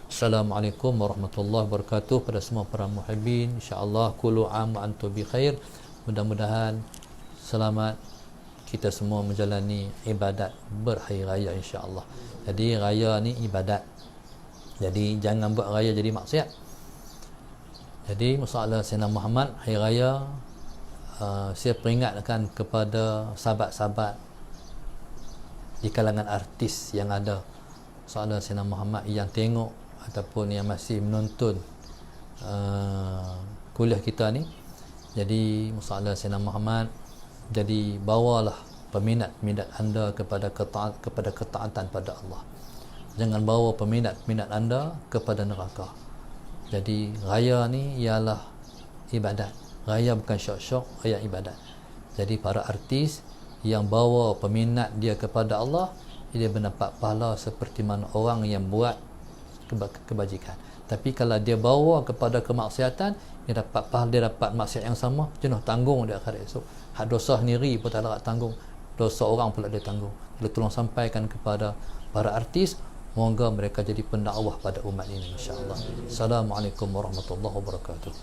Assalamualaikum warahmatullahi wabarakatuh. Pada semua para muhibbin, insya-Allah kullu am wa antum bi khair. Mudah-mudahan selamat kita semua menjalani ibadat berhari raya insya-Allah. Jadi raya ni ibadat. Jadi jangan buat raya jadi maksiat. Jadi masalah Sayyidina Muhammad hari raya, saya peringatkan kepada sahabat-sahabat di kalangan artis yang ada, masalah Sayyidina Muhammad yang tengok ataupun yang masih menonton kuliah kita ni. Jadi masalah Sayyidina Muhammad, jadi bawalah peminat-minat anda kepada ketaatan pada Allah. Jangan bawa peminat-minat anda kepada neraka. Jadi raya ni ialah ibadat. Raya bukan syok-syok, raya ibadat. Jadi para artis yang bawa peminat dia kepada Allah, dia mendapat pahala seperti mana orang yang buat kebajikan. Tapi kalau dia bawa kepada kemaksiatan, dia dapat maksiat yang sama, jenuh tanggung di akhirat esok. Hak dosa sendiri pun tak dapat tanggung, dosa orang pula dia tanggung. Bila tolong sampaikan kepada para artis Moga mereka jadi pendakwah pada umat ini insya-Allah. Assalamualaikum warahmatullahi wabarakatuh.